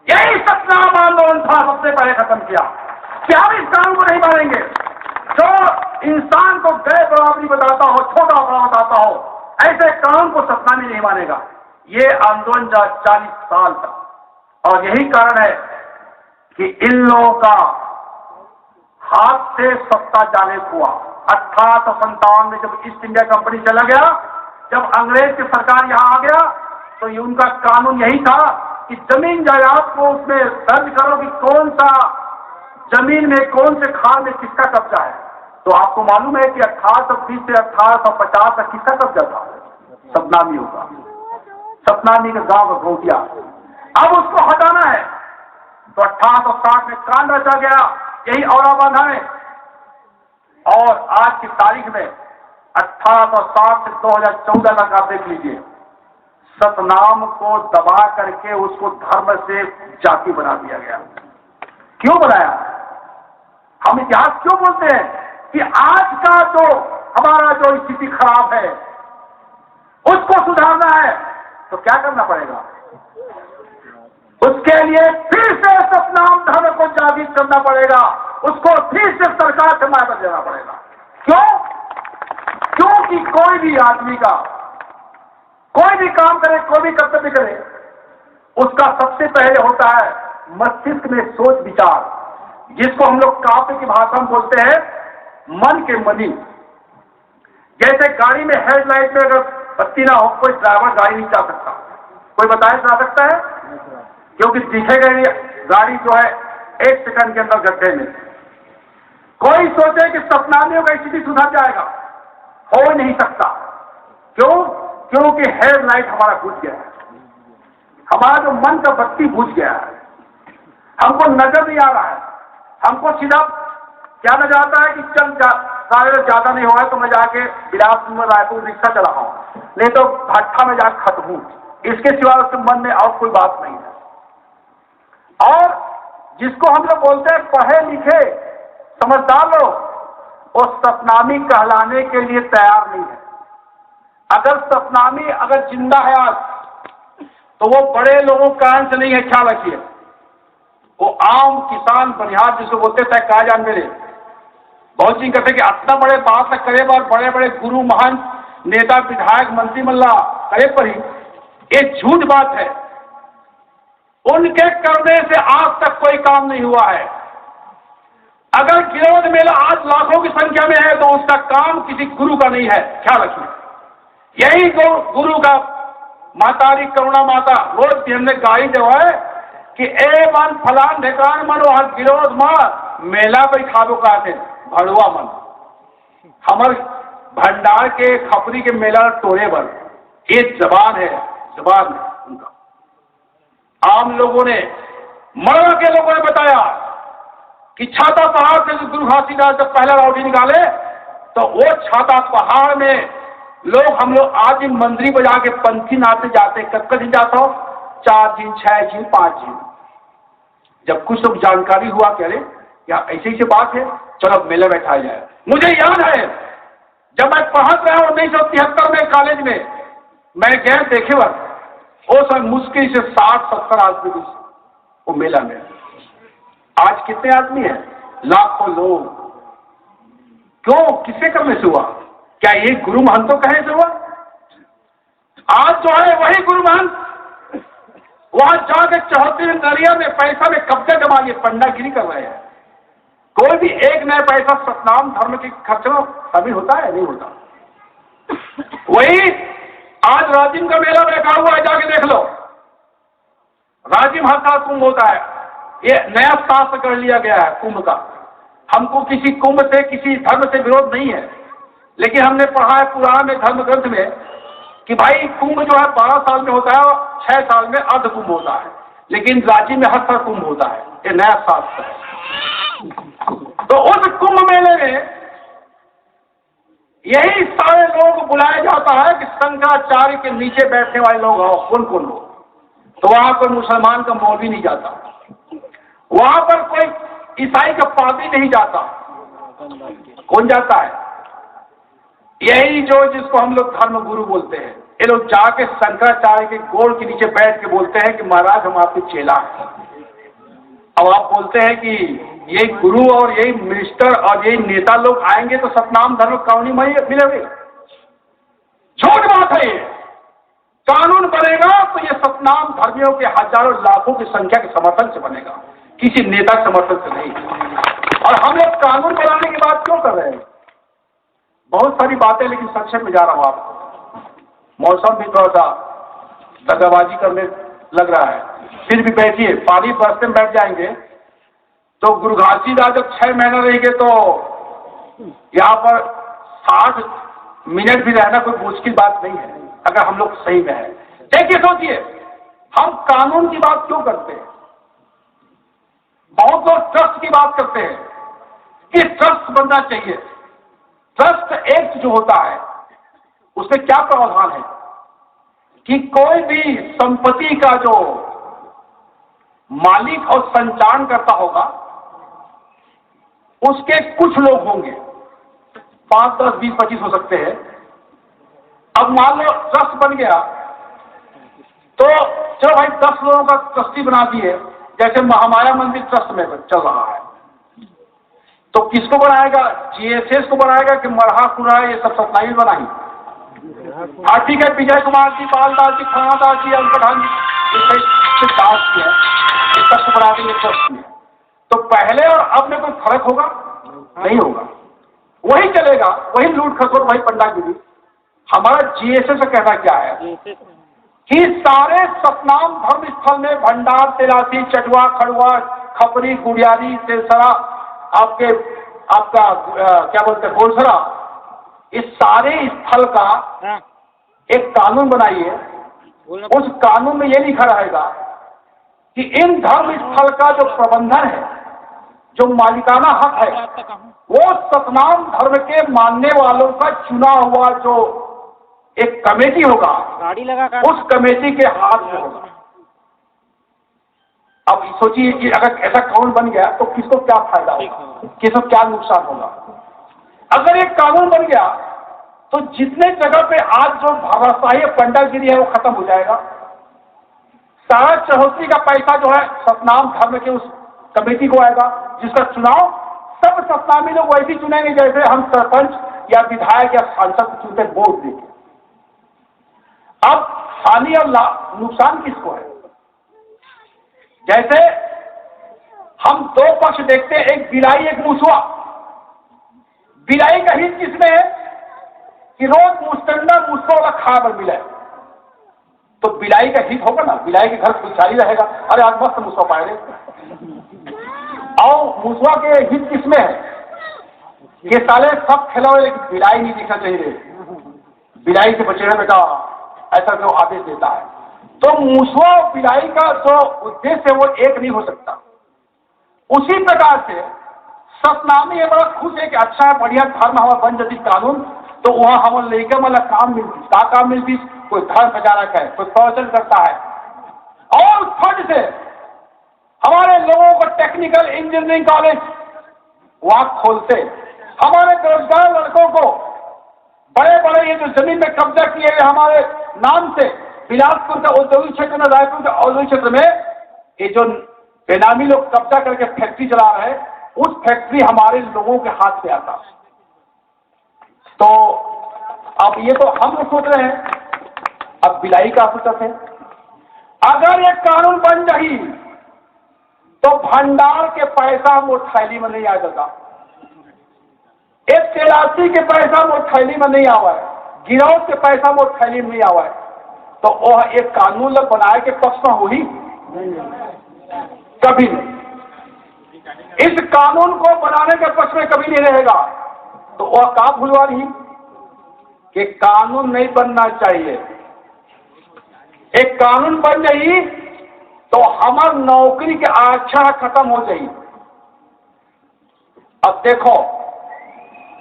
यही सतनाम आंदोलन था, सबसे पहले खत्म किया कि हम इस कानून को नहीं मानेंगे। जो इंसान को गैर बराबरी बताता हो, छोटा बड़ा बताता हो, ऐसे कानून को सतनामी नहीं मानेगा। ये आंदोलन 40 साल तक, और यही कारण है कि इन लोगों का हाथ से सत्ता जाने हुआ। 1857 में जब ईस्ट इंडिया कंपनी चला गया, जब अंग्रेज की सरकार यहां आ गया, तो ये उनका कानून यही था कि जमीन जायदाद को उसमें दर्ज करो कि कौन सा जमीन में कौन से खान में किसका कब्जा है। तो आपको मालूम है कि 1830 से 1850 तक किसका कब्जा था? सतनामियों का, सतनामी के गांव का घोटिया। अब उसको हटाना है तो 1860 में कांड रचा गया, यही औरंगाबाद में, और आज की तारीख में 1860 से 2014 तक आप देख लीजिए, सतनाम को दबा करके उसको धर्म से जाति बना दिया गया। क्यों बनाया? हम इतिहास क्यों बोलते हैं कि आज का जो हमारा जो स्थिति खराब है उसको सुधारना है तो क्या करना पड़ेगा? उसके लिए फिर से सतनाम धर्म को जागृत करना पड़ेगा, उसको फिर से सरकार से मायदा देना पड़ेगा। क्यों? क्योंकि कोई भी आदमी का कोई भी काम करे, कोई भी कर्तव्य करे, उसका सबसे पहले होता है मस्तिष्क में सोच विचार, जिसको हम लोग काव्य की भाषा में बोलते हैं मन के मनी। जैसे गाड़ी में हेडलाइट में अगर बत्ती ना हो, कोई ड्राइवर गाड़ी नहीं चला सकता। कोई बताए चला सकता है? क्योंकि दिखेगा गाड़ी जो है 1 सेकंड के अंदर गड्ढे में। कोई सोचे कि सतनामियों का स्थिति सुधर जाएगा, हो ही नहीं सकता। क्यों? क्योंकि हेडलाइट हमारा बुझ गया है, हमारा जो मन का बत्ती बुझ गया है, हमको नजर नहीं आ रहा है। हमको सीधा क्या नजर आता है कि चल ज्यादा नहीं हुआ है तो मैं जाके बिलासपुर में रायपुर रिक्शा चला हूं, नहीं तो भट्ठा में जाकर खत्म हूं। इसके सिवा उसके मन में और कोई बात नहीं है। और जिसको हम लोग बोलते हैं पढ़े लिखे समझदार लोग, वो सतनामी कहलाने के लिए तैयार नहीं है। अगर सतनामी अगर जिंदा है आज, तो वो बड़े लोगों का अंश नहीं है, ख्याल रखिए। वो आम किसान बनिहार जिसको बोलते थे, कहा जान मेरे बहुत सिंह कहते कि इतना बड़े बात तक करे बार बड़े बड़े गुरु महान नेता विधायक मंत्री मल्ला करे पर ही, ये झूठ बात है। उनके करने से आज तक कोई काम नहीं हुआ है। अगर गिरोध मेला आज लाखों की संख्या में है तो उसका काम किसी गुरु का नहीं है, ख्याल रखिए। यही गुरु का मातारी करुणा माता रोज भी हमने गाई जो है कि ए मन फलान ढेकान मन वहां गिरोध मां मेला बैठाबो कहते भड़ुआ मन। हमर भंडार के खपरी के मेला टोरे पर ये जबान है उनका। आम लोगों ने, मरवा के लोगों ने बताया कि छाता पहाड़ से जो गुरु घासीदास जब पहला राउटी निकाले तो वो छाता पहाड़ में हम लोग आज ही मंदिर बजा के पंथी नाते जाते। कब दिन जाता हो? 4 दिन, 6 दिन, 5 दिन। जब कुछ लोग जानकारी हुआ कह रहे या ऐसी बात है, चलो मेले बैठा जाए। मुझे याद है जब मैं पढ़ रहा हूं 1973 में कॉलेज में, मैं गया देखे वक्त वो सब मुश्किल से 60-70 आदमी वो मेला में। आज कितने आदमी हैं? लाखों लोग। क्यों? किसके करने से हुआ? क्या ये गुरु महंतों कहने से हुआ? आज जो है वही गुरु महंत वहां जाके 74 नरिया में पैसा में कब्जा जमा लिए पंडागिरी कर रहे हैं। कोई भी एक नया पैसा सतनाम धर्म के खर्च में शामिल होता है? नहीं होता। वही आज राजिम का मेला बैठा हुआ है, जाके देख लो। राजिम हर साल कुंभ होता है, ये नया शास्त्र कर लिया गया है कुंभ का। हमको किसी कुंभ से, किसी धर्म से विरोध नहीं है, लेकिन हमने पढ़ा है पुराण में, धर्म ग्रंथ में कि भाई कुंभ जो है 12 साल में होता है और 6 साल में अर्ध कुंभ होता है, लेकिन रांची में हर साल कुंभ होता है। ये नया शास्त्र है। तो उस कुंभ मेले में यही सारे लोग बुलाया जाता है कि शंकराचार्य के नीचे बैठने वाले लोग हो। कौन कौन लोग? तो वहां कोई मुसलमान का मौलवी नहीं जाता, वहां पर कोई ईसाई का पादी नहीं जाता। कौन जाता है? यही जो जिसको हम लोग धर्म गुरु बोलते हैं, ये लोग जाके शंकराचार्य के गोड़ के नीचे बैठ के बोलते हैं कि महाराज हम आपके चेला हैं। अब आप बोलते हैं कि यही गुरु और यही मिनिस्टर और यही नेता लोग आएंगे तो सतनाम धर्म कानूनी मिलेगी? झूठ बात है। ये कानून बनेगा तो ये सतनाम धर्मियों के हजारों लाखों की संख्या के समर्थन से बनेगा, किसी नेता के समर्थन से नहीं। और हम लोग कानून बनाने की बात क्यों कर रहे हैं? बहुत सारी बातें, लेकिन संक्षेप में जा रहा हूं। आपको मौसम भी थोड़ा सा दगाबाजी करने लग रहा है, फिर भी बैठिए। पानी बरसते में बैठ जाएंगे तो गुरु घासीदास जब 6 महीना रहेंगे तो यहाँ पर 60 मिनट भी रहना कोई मुश्किल बात नहीं है, अगर हम लोग सही में है। देखिए, सोचिए, हम कानून की बात क्यों करते हैं? बहुत लोग ट्रस्ट की बात करते हैं कि ट्रस्ट बनना चाहिए। ट्रस्ट एक्ट जो होता है उसमें क्या प्रावधान है कि कोई भी संपत्ति का जो मालिक और संचालन करता होगा उसके कुछ लोग होंगे, 5, 10, 20, 25 हो सकते हैं। अब मान लो ट्रस्ट बन गया तो चलो भाई 10 लोगों का ट्रस्टी बना दिए, जैसे महामाया मंदिर ट्रस्ट में चल रहा है, तो किसको बनाएगा? जीएसएस को बनाएगा कि मरहा कुरा ये सब सत्ताई बनाई? हाँ ठीक है, विजय कुमार जी, बालदास जी, खानादास जी, अंकठान जी दास जी है, इस सब को बना देंगे ट्रस्ट में। तो पहले और अब में कोई फर्क होगा? नहीं होगा, वही चलेगा, वही लूट खसोट, वही पंडागिरी। हमारा जीएसएस का कहना क्या है कि सारे सतनाम धर्म स्थल में भंडार, तेलासी, चटवा, खड़ुआ, खपरी, गुड़ियारी, तेलसरा, आपका क्या बोलते हैं, गोलसरा, इस सारे स्थल का एक कानून बनाइए। उस कानून में यह लिखा रहेगा कि इन धर्म स्थल का जो प्रबंधन है, जो मालिकाना हक है, वो सतनाम धर्म के मानने वालों का चुना हुआ जो एक कमेटी होगा, उस कमेटी के हाथ में होगा। अब सोचिए कि अगर ऐसा कानून बन गया तो किसको क्या फायदा होगा, किसको क्या नुकसान होगा? अगर एक कानून बन गया तो जितने जगह पे आज जो भाषाई पंडागिरी है वो खत्म हो जाएगा। सारा चढ़ौती का पैसा जो है सतनाम धर्म के उस कमेटी को आएगा, जिसका चुनाव सब सतनामी लोग वैसे चुनेंगे जैसे हम सरपंच या विधायक या सांसद चुनते वोट देंगे। अब हानि और नुकसान किसको है? जैसे हम 2 पक्ष देखते हैं, एक बिलाई एक मूसवा। बिलाई का हित किसमें है कि रोज मुस्तंडा मूसवा वाला खाना मिले, तो बिलाई का हित होगा ना, बिलाई के घर खुशहाली रहेगा, अरे आज मस्त मूसवा पाए रहे। और मूसवा के हित किसमें है कि साले सब खेलो लेकिन बिलाई नहीं दिखना चाहिए, बिलाई से बचे रहे बेटा, ऐसा जो आदेश देता है। तो मूसवा और बिलाई का जो उद्देश्य है वो एक नहीं हो सकता। उसी प्रकार से सतनामी ये बड़ा खुश है कि अच्छा है, बढ़िया धर्म हमारा बन जाती कानून, तो वहां हम लेकर मतलब काम मिलती, क्या काम मिलती, कोई धर्म प्रचारक है, कोई प्रवचन करता है, और फंड से हमारे लोगों को टेक्निकल इंजीनियरिंग कॉलेज वहां खोलते, हमारे बेरोजगार लड़कों को बड़े बड़े ये जो जमीन में कब्जा किए हुए हमारे नाम से बिलासपुर का औद्योगिक क्षेत्र में, रायपुर के औद्योगिक क्षेत्र में ये जो बेनामी लोग कब्जा करके फैक्ट्री चला रहे हैं, उस फैक्ट्री हमारे लोगों के हाथ से आता। तो अब ये तो हम लोग सोच रहे हैं, अब बिलाई का सोचते है। अगर ये कानून बन जाही तो भंडार के पैसा वो थैली में नहीं आ जाता, एक तेलासी के पैसा वो थैली में नहीं आवा है, गिरौत के पैसा वो थैली में नहीं आवा है, तो वह एक कानून बनाए के पक्ष में हुई कभी नहीं। इस कानून को बनाने के पक्ष में कभी नहीं रहेगा, तो वह का भूलवा रही कि कानून नहीं बनना चाहिए। एक कानून बन जाई तो हमार नौकरी के आरक्षण खत्म हो जाई। अब देखो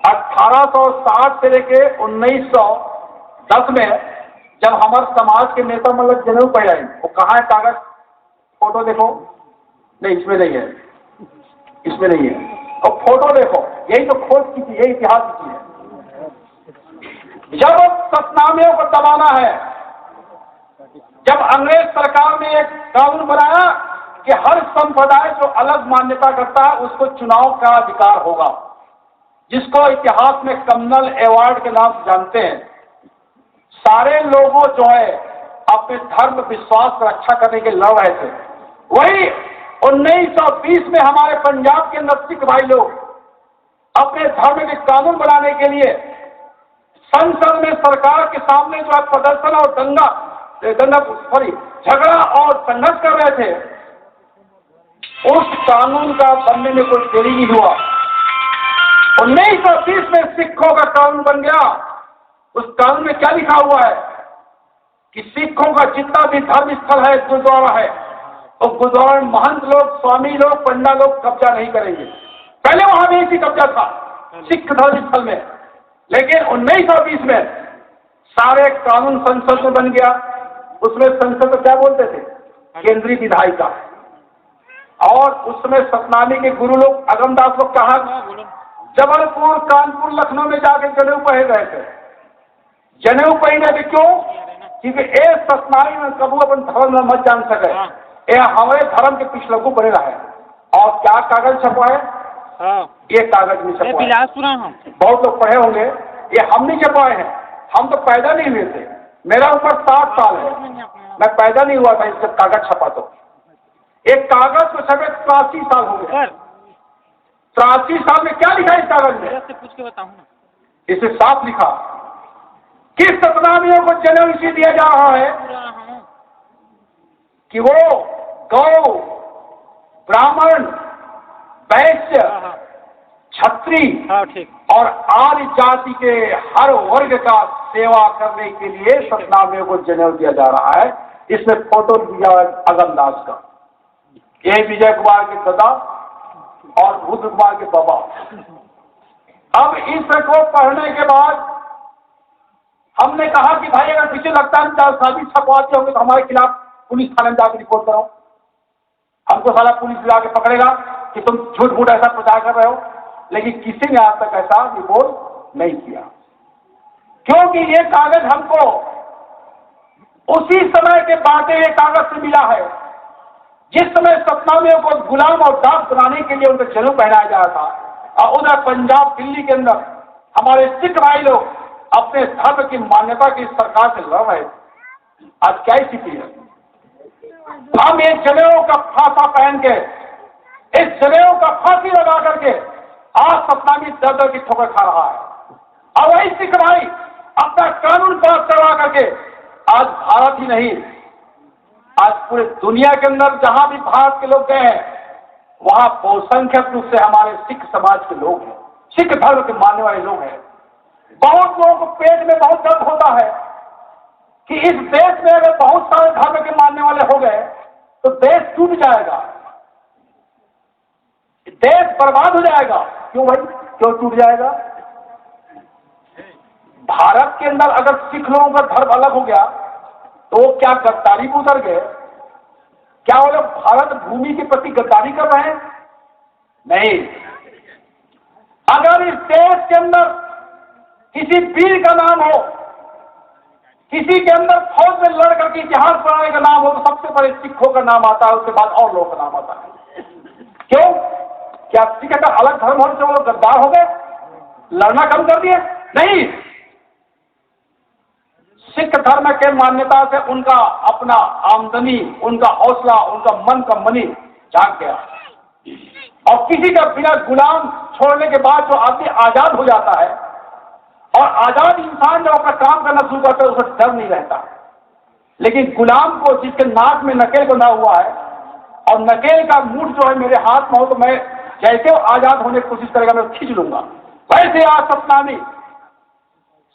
1860 से लेके 1910 में जब हमारे समाज के नेता मतलब जनेऊ पहनाए, वो कहाँ है कागज, फोटो देखो, नहीं इसमें नहीं है, इसमें नहीं है, और फोटो देखो, यही तो खोज की थी, यही इतिहास की है। जब सतनामियों को दबाना है, जब अंग्रेज सरकार ने एक कानून बनाया कि हर संप्रदाय जो अलग मान्यता करता है उसको चुनाव का अधिकार होगा, जिसको इतिहास में कम्युनल अवार्ड के नाम से जानते हैं। सारे लोगों जो है अपने धर्म विश्वास की रक्षा करने के लड़ रहे थे। वही 1920 में हमारे पंजाब के अंदर सिख भाई लोग अपने धर्म के कानून बनाने के लिए संसद में सरकार के सामने जो है प्रदर्शन और झगड़ा और संघर्ष कर रहे थे। उस कानून का बनने में कोई देरी नहीं हुआ। 1930 में सिखों का कानून बन गया। उस कानून में क्या लिखा हुआ है कि सिखों का जितना भी धर्म स्थल है, गुरुद्वारा है, तो गुरुद्वारा में महंत लोग, स्वामी लोग, पंडा लोग कब्जा नहीं करेंगे। पहले वहां भी इसी कब्जा था सिख धर्म स्थल में, लेकिन 1920 में सारे कानून संसद में बन गया। उसमें संसद को क्या बोलते थे, केंद्रीय विधायिका, और उसमें सतनामी के गुरु लोग अगमदास लोग कहा जबलपुर, कानपुर, लखनऊ में जाकर जनेऊ पहन रहे थे। जनेऊ पहने थे क्यों? क्योंकि ए सतनामी में कबू अपन धर्म में मत जान सके, ये हमारे धर्म के पिछलगू बने रहे। और क्या कागज छपवाए, ये कागज नहीं छपवाए। बहुत लोग पढ़े होंगे, ये हम नहीं छपवाए हैं, हम तो पैदा नहीं हुए थे। मेरा उम्र 60 साल है, मैं पैदा नहीं हुआ था जब कागज छपा। तो एक कागज को छपे 83 साल हो गए। 83 साल में क्या लिखा इस कागज में, पूछ के बताऊं ना। इसे साफ लिखा कि सतनामियों को जनेऊ इसी दिया जा रहा है कि वो गौ, ब्राह्मण, वैश्य, क्षत्रिय और आर्य जाति के हर वर्ग का सेवा करने के लिए सतनामियों को जनेऊ दिया जा रहा है। इसमें फोटो दिया अगमदास का, ये विजय कुमार के दादा और रुद्र कुमार के बाबा। अब इसको पढ़ने के बाद हमने कहा कि भाई अगर पीछे लगता है चार शादी छपवाते होंगे तो हमारे खिलाफ पुलिस थाने में जाकर रिपोर्ट करो, हमको सारा पुलिस जाके पकड़ेगा कि तुम झूठ मूठ ऐसा प्रचार कर रहे हो। लेकिन किसी ने आज तक ऐसा रिपोर्ट नहीं किया, क्योंकि ये कागज हमको उसी समय के बांटे हुए कागज से मिला है जिस समय सतनामियों को गुलाम और दास बनाने के लिए उनका जनेऊ पहनाया जा रहा था। और उधर पंजाब, दिल्ली के अंदर हमारे सिख भाई लोग अपने धर्म की मान्यता की सरकार से लड़ रहे थे। आज क्या स्थिति है, हम एक जनेऊ का फांसा पहन के, इस जनेऊ का फांसी लगा करके आज सतनामी दर की ठोकर खा रहा है। और वही सिख भाई अपना कानून पास करवा करके आज भारत ही नहीं, आज पूरे दुनिया के अंदर जहां भी भारत के लोग गए हैं वहां बहुसंख्यक रूप से हमारे सिख समाज के लोग हैं। सिख धर्म के मानने वाले लोग हैं। बहुत लोगों को पेट में बहुत दर्द होता है कि इस देश में अगर बहुत सारे धर्म के मानने वाले हो गए तो देश टूट जाएगा, देश बर्बाद हो जाएगा। क्यों भाई, क्यों टूट जाएगा? भारत के अंदर अगर सिख लोगों का धर्म अलग हो गया तो वो क्या गद्दारी में उतर गए? क्या वो लोग भारत भूमि के प्रति गद्दारी कर रहे हैं? नहीं। अगर इस देश के अंदर किसी वीर का नाम हो, किसी के अंदर फौज में लड़ करके इतिहास बनाने का नाम हो, तो सबसे पहले सिखों का नाम आता है, उसके बाद और लोगों का नाम आता है। क्यों? क्या सिख का अलग धर्म होने से वो लोग गद्दार हो गए, लड़ना कम कर दिए? नहीं। सिख धर्म के मान्यता से उनका अपना आमदनी, उनका हौसला, उनका मन का मनी जाग गया। और किसी का बिना गुलाम छोड़ने के बाद जो आदमी आजाद हो जाता है, और आजाद इंसान जब अपना काम करना शुरू करता है उसे डर नहीं रहता। लेकिन गुलाम को, जिसके नाक में नकेल बंधा हुआ है और नकेल का मूठ जो है मेरे हाथ में हो, तो मैं जैसे वो आजाद होने की कोशिश करेगा मैं खींच लूंगा। वैसे आज सतनामी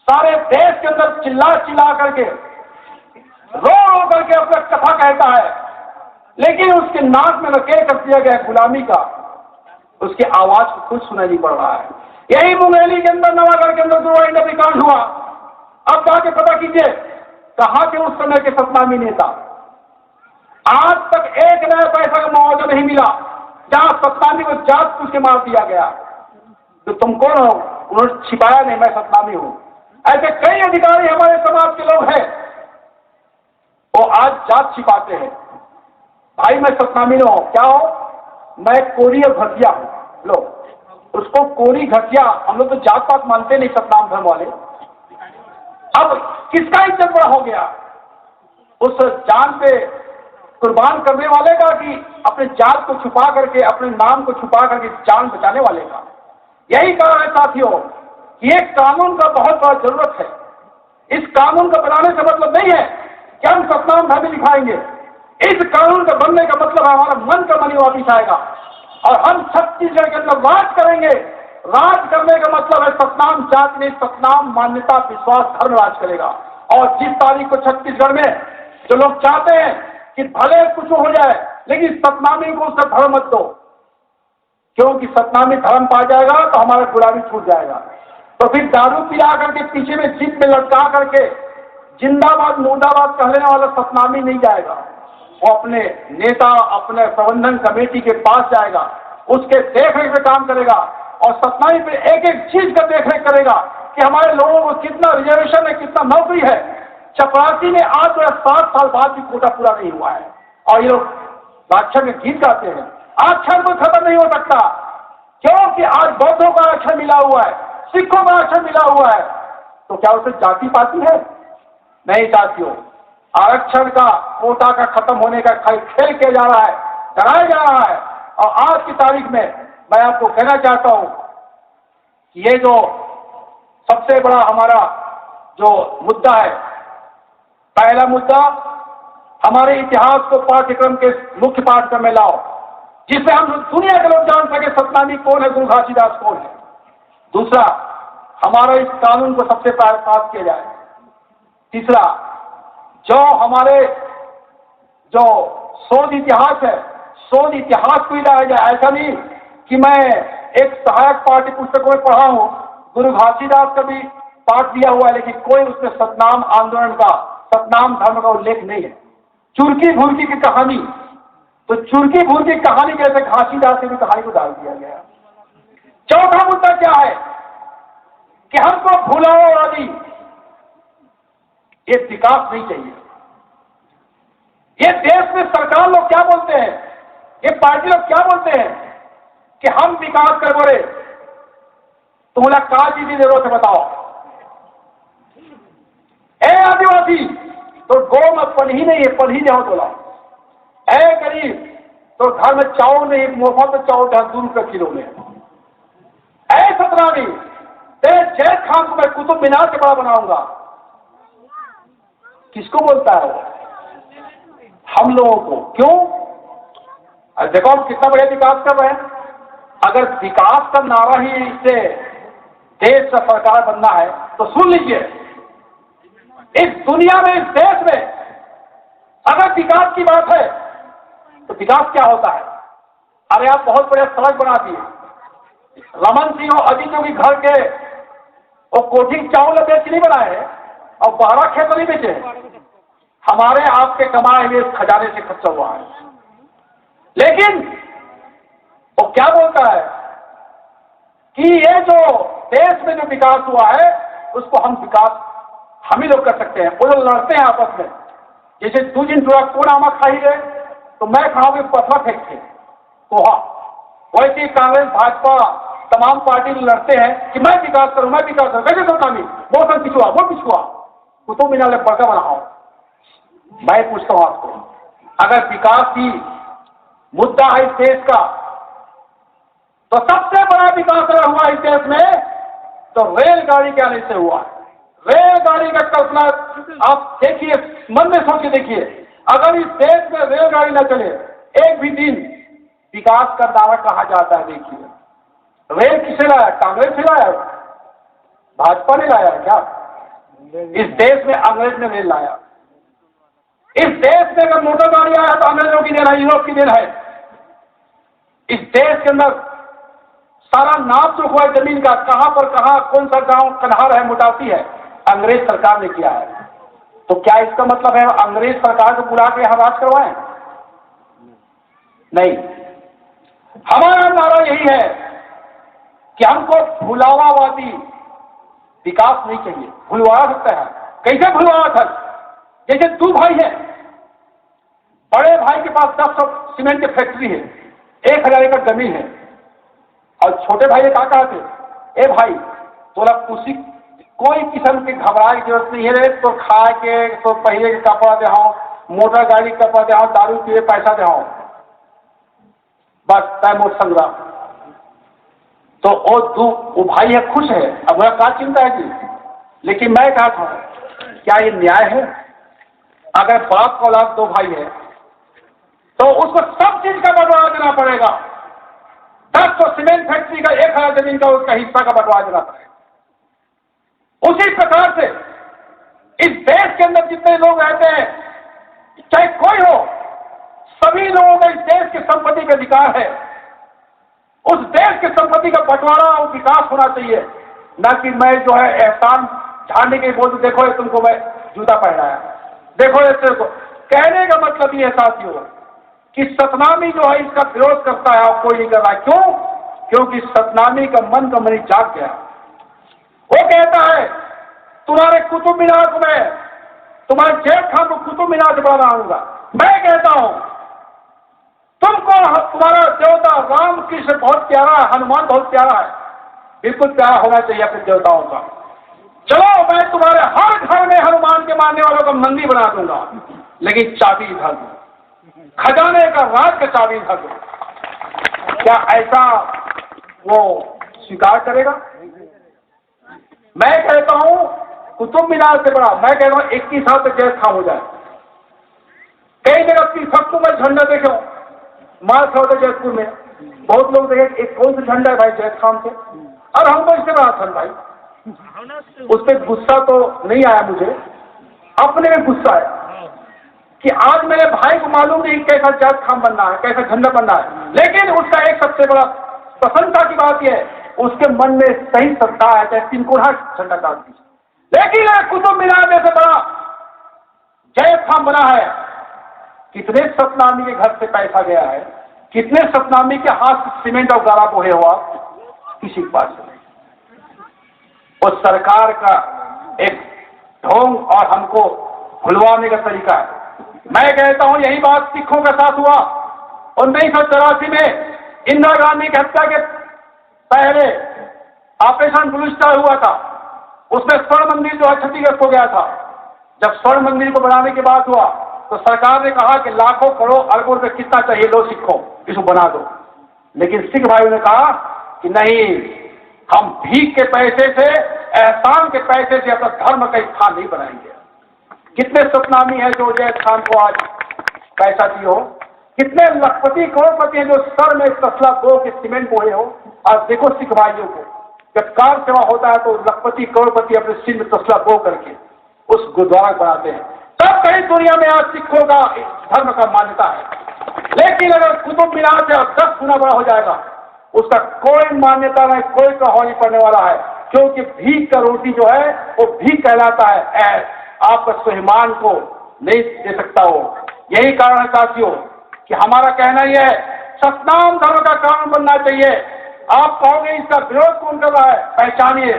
सारे देश के अंदर चिल्ला चिल्ला करके, रो रो करके अपना कथा कहता है, लेकिन उसके नाक में नकेल कर दिया गया गुलामी का, उसकी आवाज को कुछ सुनाई नहीं पड़ रहा है। यही मुंगेली के अंदर, नवागढ़ के अंदर जो इंडा कांड हुआ, अब जाके पता कीजिए कहां के उस समय के सतनामी नेता। आज तक एक नया पैसा का मुआवजा नहीं मिला जहां सतनामी को जात पूछ के मार दिया गया। तो तुम कौन हो? उन्होंने छिपाया नहीं, मैं सतनामी हूं। ऐसे कई अधिकारी हमारे समाज के लोग हैं, वो आज जात छिपाते हैं। भाई मैं सतनामी न हूं, क्या हो? मैं कोरी और घसिया हूं। लो, उसको कोरी घसिया, हम लोग तो जात पात मानते नहीं सतनाम धर्म वाले। अब किसका इज्जत बड़ा हो गया? उस जान पे कुर्बान करने वाले का कि अपने जात को छुपा करके, अपने नाम को छुपा करके जान बचाने वाले का? यही कारण है साथियों कि एक कानून का बहुत बड़ा जरूरत है। इस कानून का बनाने से मतलब नहीं है कि हम सतनाम धर्म लिखाएंगे। इस कानून का बनने का मतलब हमारा मन का मनी वापिस आएगा और हम छत्तीसगढ़ के अंदर राज करेंगे। राज करने का मतलब है सतनाम जाति में सतनाम मान्यता, विश्वास, धर्म राज करेगा। और जिस तारीख को छत्तीसगढ़ में जो लोग चाहते हैं कि भले कुछ हो जाए लेकिन सतनामी को उसका धर्म मत दो, क्योंकि सतनामी धर्म पा जाएगा तो हमारा गुलामी छूट जाएगा। तो फिर दारू पिला करके पीछे में जीप में लटका करके जिंदाबाद मुर्दाबाद कहने वाला सतनामी नहीं जाएगा। वो अपने नेता, अपने प्रबंधन कमेटी के पास जाएगा, उसके देखरेख में काम करेगा और सतनामी पे एक एक चीज का देखरेख करेगा कि हमारे लोगों को कितना रिजर्वेशन है, कितना नौकरी है। चपरासी में आज 7 साल बाद भी कोटा पूरा नहीं हुआ है और ये लोग बादशाह में गीत गाते हैं। आरक्षण तो खत्म नहीं हो सकता, क्योंकि आज बौद्धों का आरक्षण मिला हुआ है, सिखों का आरक्षण मिला हुआ है। तो क्या उसे जाति पाति है? नहीं साथियों, आरक्षण का, कोटा का खत्म होने का खेल किया जा रहा है, कराया जा रहा है। और आज की तारीख में मैं आपको कहना चाहता हूं कि ये जो सबसे बड़ा हमारा जो मुद्दा है, पहला मुद्दा हमारे इतिहास को पाठ्यक्रम के मुख्य पाठ्यक्रम में लाओ, जिससे हम दुनिया के लोग जान सके सतनामी कौन है, गुरु घासीदास कौन है। दूसरा, हमारा इस कानून को सबसे पहले पास किया जाए। तीसरा, जो हमारे जो शोध इतिहास है, शोध इतिहास को ही लाया जाए। ऐसा नहीं कि मैं एक सहायक पाठ्य पुस्तकों में पढ़ा हूं, गुरु घासीदास का भी पाठ दिया हुआ है, लेकिन कोई उसमें सतनाम आंदोलन का, सतनाम धर्म का उल्लेख नहीं है। चुरकी भुरकी की कहानी, तो चुरकी भुरकी कहानी जैसे घासीदास की भी कहानी को डाल दिया गया। चौथा मुद्दा क्या है कि हमको भुलाओ आदि, ये विकास नहीं चाहिए। ये देश में सरकार लोग क्या बोलते हैं, ये पार्टी लोग क्या बोलते हैं कि हम विकास कर बोले, तुम्हारा का चीज की जरूरत है बताओ। ए आदिवासी तो गौ में पढ़ी नहीं है, पढ़ी जाओ तो लाओ। ए गरीब तो घर में चावल नहीं, मुफ्त चावल 2 रुपये किलो में। ए सतनामी तेरे जैद खान को मैं कुतुब मीनार से बड़ा बनाऊंगा। किसको बोलता है वो? हम लोगों को। क्यों? देखो हम कितना बड़ा विकास कर रहे हैं। अगर विकास का नारा ही से देश का सरकार बनना है तो सुन लीजिए, इस दुनिया में, इस देश में अगर विकास की बात है तो विकास क्या होता है? अरे आप बहुत बड़े सड़क बना दिए, रमन सिंह और अजीत जोगी घर के वो कोठी चावल बेच नहीं बनाए हैं और बारह खेत नहीं बेचे हैं, हमारे आपके कमाए हुए खजाने से खर्चा हुआ है। लेकिन वो क्या बोलता है कि ये जो देश में जो विकास हुआ है उसको हम ही लोग कर सकते हैं। वो लोग लड़ते हैं आपस में, जैसे 2 दिन थोड़ा कौन आमा खाई गए तो मैं खाऊंगी पथरा फेंक के कोहा, वैसे कांग्रेस भाजपा तमाम पार्टी लड़ते हैं कि मैं विकास करूं, मैं विकास करूं। कैसे सोचा नहीं, वो पिछुआ कुतुब मीनार में बड़का बनाओ। मैं पूछता हूं आपको, अगर विकास ही मुद्दा है इस देश का तो सबसे बड़ा विकास अगर हुआ इस देश में तो रेलगाड़ी के आने से हुआ है। रेलगाड़ी का कल्पना आप देखिए, मन में सोच के देखिए, अगर इस देश में रेलगाड़ी न चले एक भी दिन, विकास का दावा कहा जाता है। देखिए रेल किसे लाया? कांग्रेस से लाया, भाजपा ने लाया क्या? इस देश में अंग्रेज ने रेल लाया। इस देश में अगर मोटर गाड़ी आया तो अंग्रेजों की देन है, यूरोप की देन है। इस देश के अंदर सारा नाप जो हुआ जमीन का, कहां पर कहां कौन सा गांव कन्हार है, मोटाती है, अंग्रेज सरकार ने किया है। तो क्या इसका मतलब है अंग्रेज सरकार को बुला के हम राज करवाएं? नहीं, हमारा नारा यही है कि हमको भुलावावादी विकास नहीं चाहिए। भुलवा सकता है, कैसे भुलवा था? जैसे 2 भाई है, बड़े भाई के पास 10 सीमेंट की फैक्ट्री है, 1000 एकड़ जमीन है, और छोटे भाई ने कहा कहते, ए भाई तोला कोई किस्म की घबराए की जरूरत नहीं है रे, तो खाए के तो पहले के कपड़ा दे, मोटर गाड़ी कपड़ा दे, दारू पिए पैसा दे, बस तय मोट संग्राम। तो वो भाई है, खुश है, अब मेरा क्या चिंता है जी। लेकिन मैं कहा था क्या ये न्याय है? अगर बाप को औलाद 2 भाई है तो उसको सब चीज का बंटवारा देना पड़ेगा। 10 सीमेंट फैक्ट्री का 1000 जमीन का उसका हिस्सा का बंटवारा देना पड़ेगा। उसी प्रकार से इस देश के अंदर जितने लोग रहते हैं, चाहे कोई हो, सभी लोगों का इस देश की संपत्ति का अधिकार है। उस देश की संपत्ति का बंटवारा और विकास होना चाहिए, ना कि मैं जो है एहसान झाड़ने के बोल देखो ये तुमको मैं जूता पहनाया, देखो ये तेरे को। कहने का मतलब ये है साथियों कि सतनामी जो है इसका विरोध करता है और कोई नहीं कर रहा। क्यों? क्योंकि सतनामी का मन का मनी जाग गया। वो कहता है तुम्हारे कुतुब मीनार को मैं, तुम्हारे जेब खान को कुतुब मीनार से बना आऊंगा। मैं कहता हूं तुमको तुम्हारा देवता राम कृष्ण बहुत प्यारा है, हनुमान बहुत प्यारा है, बिल्कुल प्यारा होना चाहिए अपने देवताओं का। चलो मैं तुम्हारे हर घर में हनुमान के मानने वालों का मंदिर बना दूंगा, लेकिन चाबी धर दूं, खजाने का राज का चाबी धर दूं। क्या ऐसा वो स्वीकार करेगा? मैं कहता हूं कुतुब मीनार से बड़ा, मैं कहता हूं 21 साल तक जैद खाम हो जाए। कई जगह तीर्थों में झंडा देखे, मार होता जयपुर में बहुत लोग देखे एक कौन सा झंडा है भाई जैद खाम से, और हमको इससे बड़ा था भाई। उस पर गुस्सा तो नहीं आया मुझे, अपने में गुस्सा आया कि आज मेरे भाई को मालूम नहीं कैसा जैद खाम बनना है, कैसा झंडा बनना है। लेकिन उसका एक सबसे बड़ा प्रसन्नता की बात यह है उसके मन में सही श्रद्धा है, चाहे 3 कोढ़ा झंडा डाल दीजिए। लेकिन कुतुब मीनार जैसे बड़ा जैद खाम बना है, कितने सतनामी के घर से पैसा गया है, कितने सतनामी के हाथ से सीमेंट और गारा बोहे हुआ, किसी के पास नहीं। और सरकार का एक ढोंग और हमको भुलवाने का तरीका है। मैं कहता हूं यही बात सिखों के साथ हुआ 1984 में इंदिरा गांधी की हत्या के पहले ऑपरेशन ब्लू स्टार हुआ था। उसमें स्वर्ण मंदिर जो है क्षतिग्रस्त हो गया था। जब स्वर्ण मंदिर को बनाने की बात हुआ तो सरकार ने कहा कि लाखों करोड़ अरबों रुपए कितना चाहिए, लो सिखों इसको बना दो। लेकिन सिख भाइयों ने कहा कि नहीं, हम भीख के पैसे से, एहसान के पैसे से अपना धर्म का स्थान नहीं बनाएंगे। कितने सतनामी है जो जैद खान को आज पैसा दिए हो, कितने लखपति करोड़पति हैं जो सर में तसला 2 के सीमेंट बोए हो। और देखो सिख भाइयों को जब कार सेवा होता है तो लखपति करोड़पति अपने सिर में तसला बो करके उस गुरुद्वारा बनाते हैं। तब कहीं दुनिया में आज सिखों का धर्म का मान्यता है। लेकिन अगर कुतुब मीनार से 10 गुना बड़ा हो जाएगा, उसका कोई मान्यता नहीं, कोई प्रभाव नहीं पड़ने वाला है, क्योंकि भीख का रोटी जो है वो भीख कहलाता है, आपका स्वाभिमान को नहीं दे सकता हो। यही कारण है साथियों कि हमारा कहना यह है, सतनाम धर्म का कानून बनना चाहिए। आप कहोगे इसका विरोध कौन कर रहा है, पहचानिए,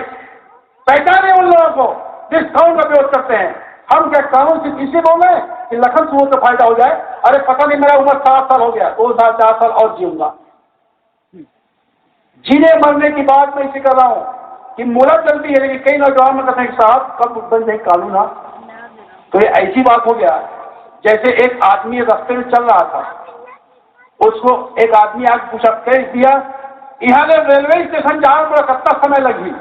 पहचानिए उन लोगों को जिस कानून का विरोध करते हैं। हम क्या कानून सिर्फ इसे बोल रहे हैं कि लखन सुबह से फायदा हो जाए? अरे पता नहीं, मेरा उम्र 7 साल हो गया, 2 साल 4 साल और जीऊंगा। जीने मरने की बात मैं इसे कर रहा हूं कि मुहलत चलती है, लेकिन कई नौजवान में कहते हैं साहब कब बन जाए कानून। तो ये ऐसी बात हो गया जैसे एक आदमी रास्ते में चल रहा था, उसको एक आदमी आगे पूछा, कह दिया यहाँ ने रेलवे स्टेशन जाने में कितना समय लगी?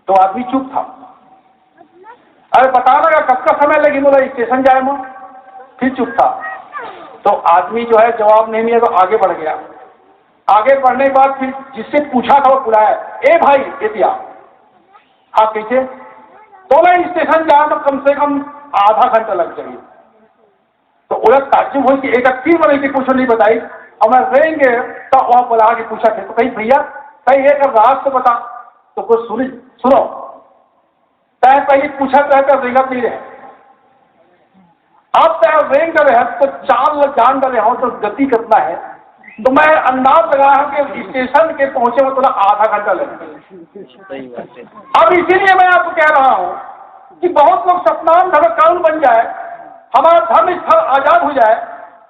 तो आदमी चुप था। अरे बता लगा कब का समय लगी? बोला स्टेशन जाए में। फिर चुप था। तो आदमी जो है जवाब नहीं दिया तो आगे बढ़ गया। आगे बढ़ने के बाद फिर जिससे पूछा था वो बुलाया, ए भाई एतिया, हाँ कैसे? तो मैं स्टेशन जाने में कम से कम आधा घंटा लग जाएगी। तो उलट ताज्जुब हुई कि एक 3 बजे की कुछ नहीं बताई, और मैं रहेंगे तो वहां बुला के पूछा थे, तो कहीं भैया कहीं एक रात तो बता। तो कुछ सुनो तय पहले पूछा रहता रेंगत नहीं रहे, अब तय रेंग रहे तो चाल जान रहे हो तो गति कितना है। तो मैं अंदाज लगा हूं कि स्टेशन के पहुंचे में थोड़ा आधा घंटा लगेगा। अब इसीलिए मैं आपको कह रहा हूं कि बहुत लोग सतनाम धर्म कानून बन जाए, हमारा धर्म स्थल आजाद हो जाए,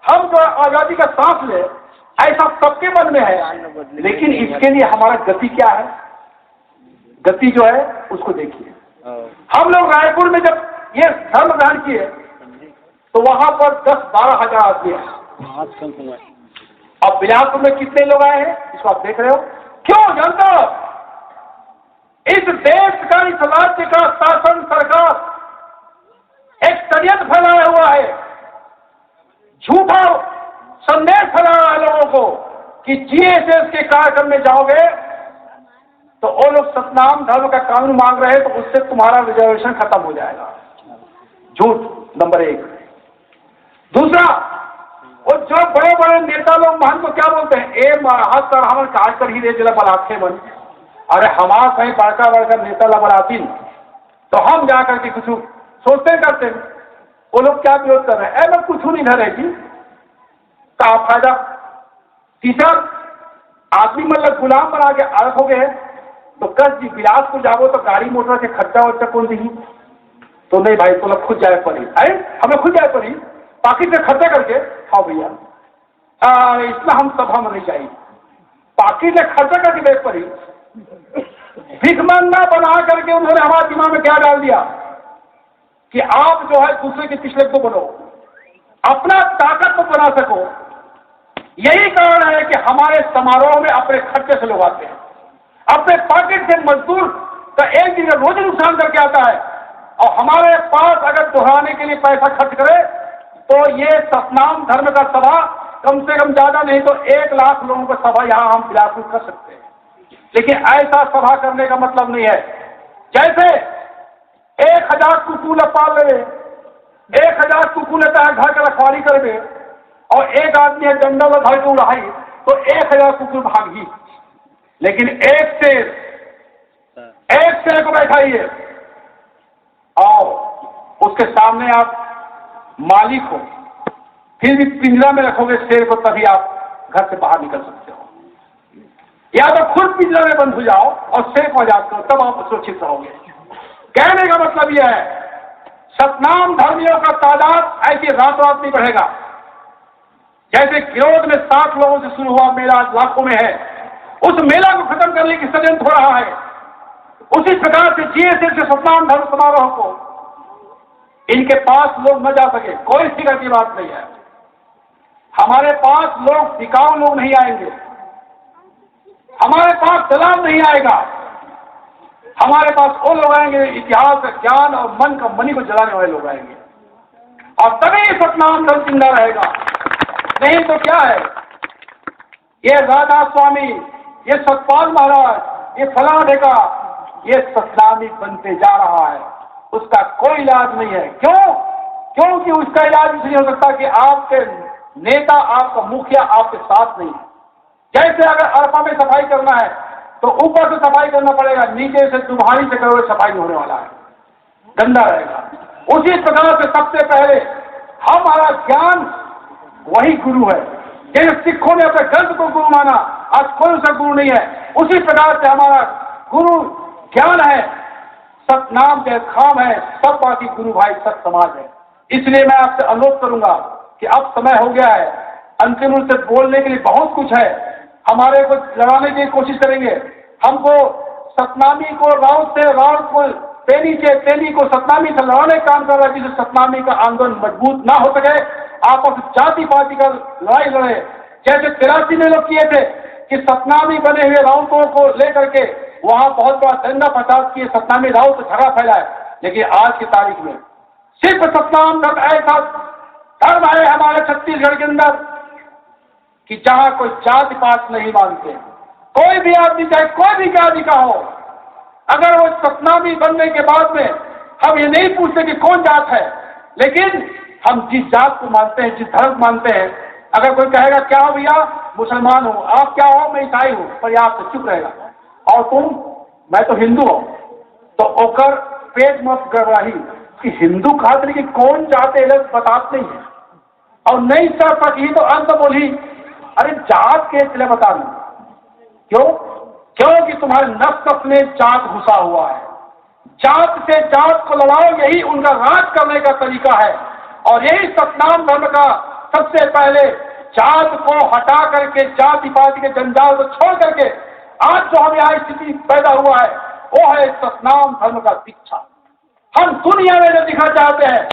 हम जो आजादी का सांस ले, ऐसा सबके मन में है। लेकिन इसके लिए हमारा गति क्या है? गति जो है उसको देखिए। हम लोग रायपुर में जब ये धर्म ग्रहण किए तो वहां पर 10-12 हजार आदमी है। अब बिलासपुर में कितने लोग आए हैं इसको आप देख रहे हो। क्यों जानते हो? इस देश का, इस राज्य का शासन सरकार एक षड्यंत्र फैलाया हुआ है, झूठा संदेश फैला रहा है लोगों को कि जीएसएस के कार्यक्रम में जाओगे तो वो लोग सतनाम धर्म का कानून मांग रहे हैं तो उससे तुम्हारा रिजर्वेशन खत्म हो जाएगा। झूठ नंबर 1। दूसरा, वो जो बड़े बड़े नेता लोग महंत को क्या बोलते हैं, ए महाराज कर हम काट कर ही दे जिला बलाते बन। अरे हमारा कहीं बड़का बड़का नेता ला बलाती तो हम जाकर के कुछ सोचते करते हैं। वो लोग क्या विरोध कर रहे हैं, मैं कुछ नहीं धर है जी, का फायदा। तीसरा, आदमी मतलब गुलाम बना के अलग हो गए तो कल जी बिलासपुर जाओ तो गाड़ी मोटर के खर्चा वर्चा कौन दी? तो नहीं भाई तो लोग खुद जाए पड़ी, अरे हमें खुद जाए पड़ी पाकिट में खर्चा करके। हाँ भैया इसमें हम सभा में नहीं जाएंगे, पाकिट में खर्चा करके देख पड़ी। भिखमंगा बना करके उन्होंने हमारे दिमाग में क्या डाल दिया कि आप जो है दूसरे के पिछले को बनो, अपना ताकत को बना सको। यही कारण है कि हमारे समारोह में अपने खर्चे से लोग आते हैं, अपने पॉकेट से मजदूर का एक दिन रोज नुकसान करके आता है, और हमारे पास अगर दोहराने के लिए पैसा खर्च करे तो ये सतनाम धर्म का सभा कम से कम ज्यादा नहीं तो 1 लाख लोगों का सभा यहाँ हम बिलासपुर कर सकते हैं। लेकिन ऐसा सभा करने का मतलब नहीं है जैसे 1000 कुकुल पाल ले, 1000 कुकुल लेता है घर का रखवाली कर दे, और एक आदमी है डंडा में धर के उड़ाई तो 1000 कुकुल भागी। लेकिन एक शेर को बैठाइए और उसके सामने आप मालिक हो, फिर भी पिंजरा में रखोगे शेर को, तभी आप घर से बाहर निकल सकते हो। या तो खुद पिंजरा में बंद हो जाओ और शेर को आजाद करो, तब आप सुरक्षित रहोगे। कहने का मतलब यह है सतनाम धर्मियों का तादाद ऐसी रात रात नहीं बढ़ेगा। जैसे गिरोध में 60 लोगों से शुरू हुआ मेला लाखों में है, उस मेला को खत्म करने की षड्यंत्र हो रहा है। उसी प्रकार से जीएसएस से सतनाम धर्म समारोह को इनके पास लोग न जा सके, कोई फिक्र की बात नहीं है। हमारे पास लोग टिकाऊ लोग नहीं आएंगे, हमारे पास दलाल नहीं आएगा, हमारे पास वो लोग आएंगे इतिहास का ज्ञान और मन का मनी को जलाने वाले लोग आएंगे, और तभी सतनाम धर्म जिंदा रहेगा। नहीं तो क्या है, ये राधा स्वामी, ये सतपाल महाराज, ये फलां देगा, ये सतनामी बनते जा रहा है, उसका कोई इलाज नहीं है। क्यों? क्योंकि उसका इलाज इसलिए हो सकता कि आपके नेता, आपका मुखिया आपके साथ नहीं है। जैसे अगर अरपा में सफाई करना है तो ऊपर से सफाई करना पड़ेगा, नीचे से तुम्हारी से करोगे सफाई नहीं होने वाला है, गंदा रहेगा। उसी प्रकार से सबसे पहले हमारा ज्ञान वही गुरु है। जैसे सिखों ने अपने ग्रंथ को गुरु माना, आज कोई उसका गुरु नहीं है, उसी प्रकार से हमारा गुरु ज्ञान है, सतनाम के खाम है, सब बाकी गुरु भाई सत समाज है। इसलिए मैं आपसे अनुरोध करूंगा कि अब समय हो गया है, अंतिम रूप से बोलने के लिए बहुत कुछ है, हमारे को लड़ाने की कोशिश करेंगे, हमको सतनामी को राउत से, राउत को तेली से, तेली को सतनामी से लड़ाने का काम कर रहा है, जिससे सतनामी का आंदोलन मजबूत ना हो सके। आपस जाति पाति का लड़ाई लड़े, जैसे 83 में लोग किए थे कि सतनामी बने हुए राउतों को लेकर के वहां बहुत बड़ा दंगा फसाद किए, सतनामी राउत झगड़ा फैलाए। लेकिन आज की तारीख में सिर्फ सतनाम धर्म ऐसा धर्म है हमारे छत्तीसगढ़ के अंदर कि जहां कोई जाति पात नहीं मानते, कोई भी आदमी चाहे कोई भी जाति का हो, अगर वो सतनामी बनने के बाद में हम ये नहीं पूछते कि कौन जात है, लेकिन हम जिस जात को मानते हैं, जिस धर्म मानते हैं, अगर कोई कहेगा क्या हो भैया, मुसलमान हूं, आप क्या हो, मैं ईसाई हूं, पर आप तो चुप रहेगा, और तुम, मैं तो हिंदू हूं, तो ओकर पेट मत गड़बड़ाही कि हिंदू खातिर की कौन जाते बताते नहीं है, और नहीं कर सकी तो अंत बोली अरे जात के चले बता दूं। क्यों? क्योंकि तुम्हारे नफ्स में जात घुसा हुआ है, जात से जात को लड़ाओ, यही उनका राज करने का तरीका है। और यही सतनाम धर्म का सबसे पहले जात को हटा करके, जाति पाति के जंजाल को छोड़ करके आज जो हमें यहाँ स्थिति पैदा हुआ है वो है सतनाम धर्म का दीक्षा। हम दुनिया में जो दिखना चाहते हैं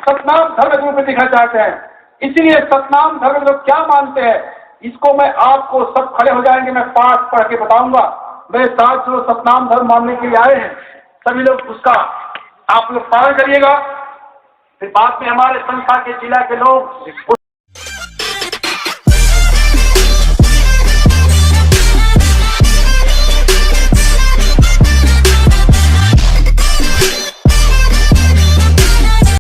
सतनाम धर्म के रूप में दिखना चाहते हैं। इसलिए सतनाम धर्म लोग क्या मानते हैं, इसको मैं आपको, सब खड़े हो जाएंगे, मैं पाठ पढ़ के बताऊंगा। मेरे साथ जो सतनाम धर्म मानने के लिए आए हैं सभी लोग उसका आप लोग पालन करिएगा। फिर बाद में हमारे संस्था के जिला के लोग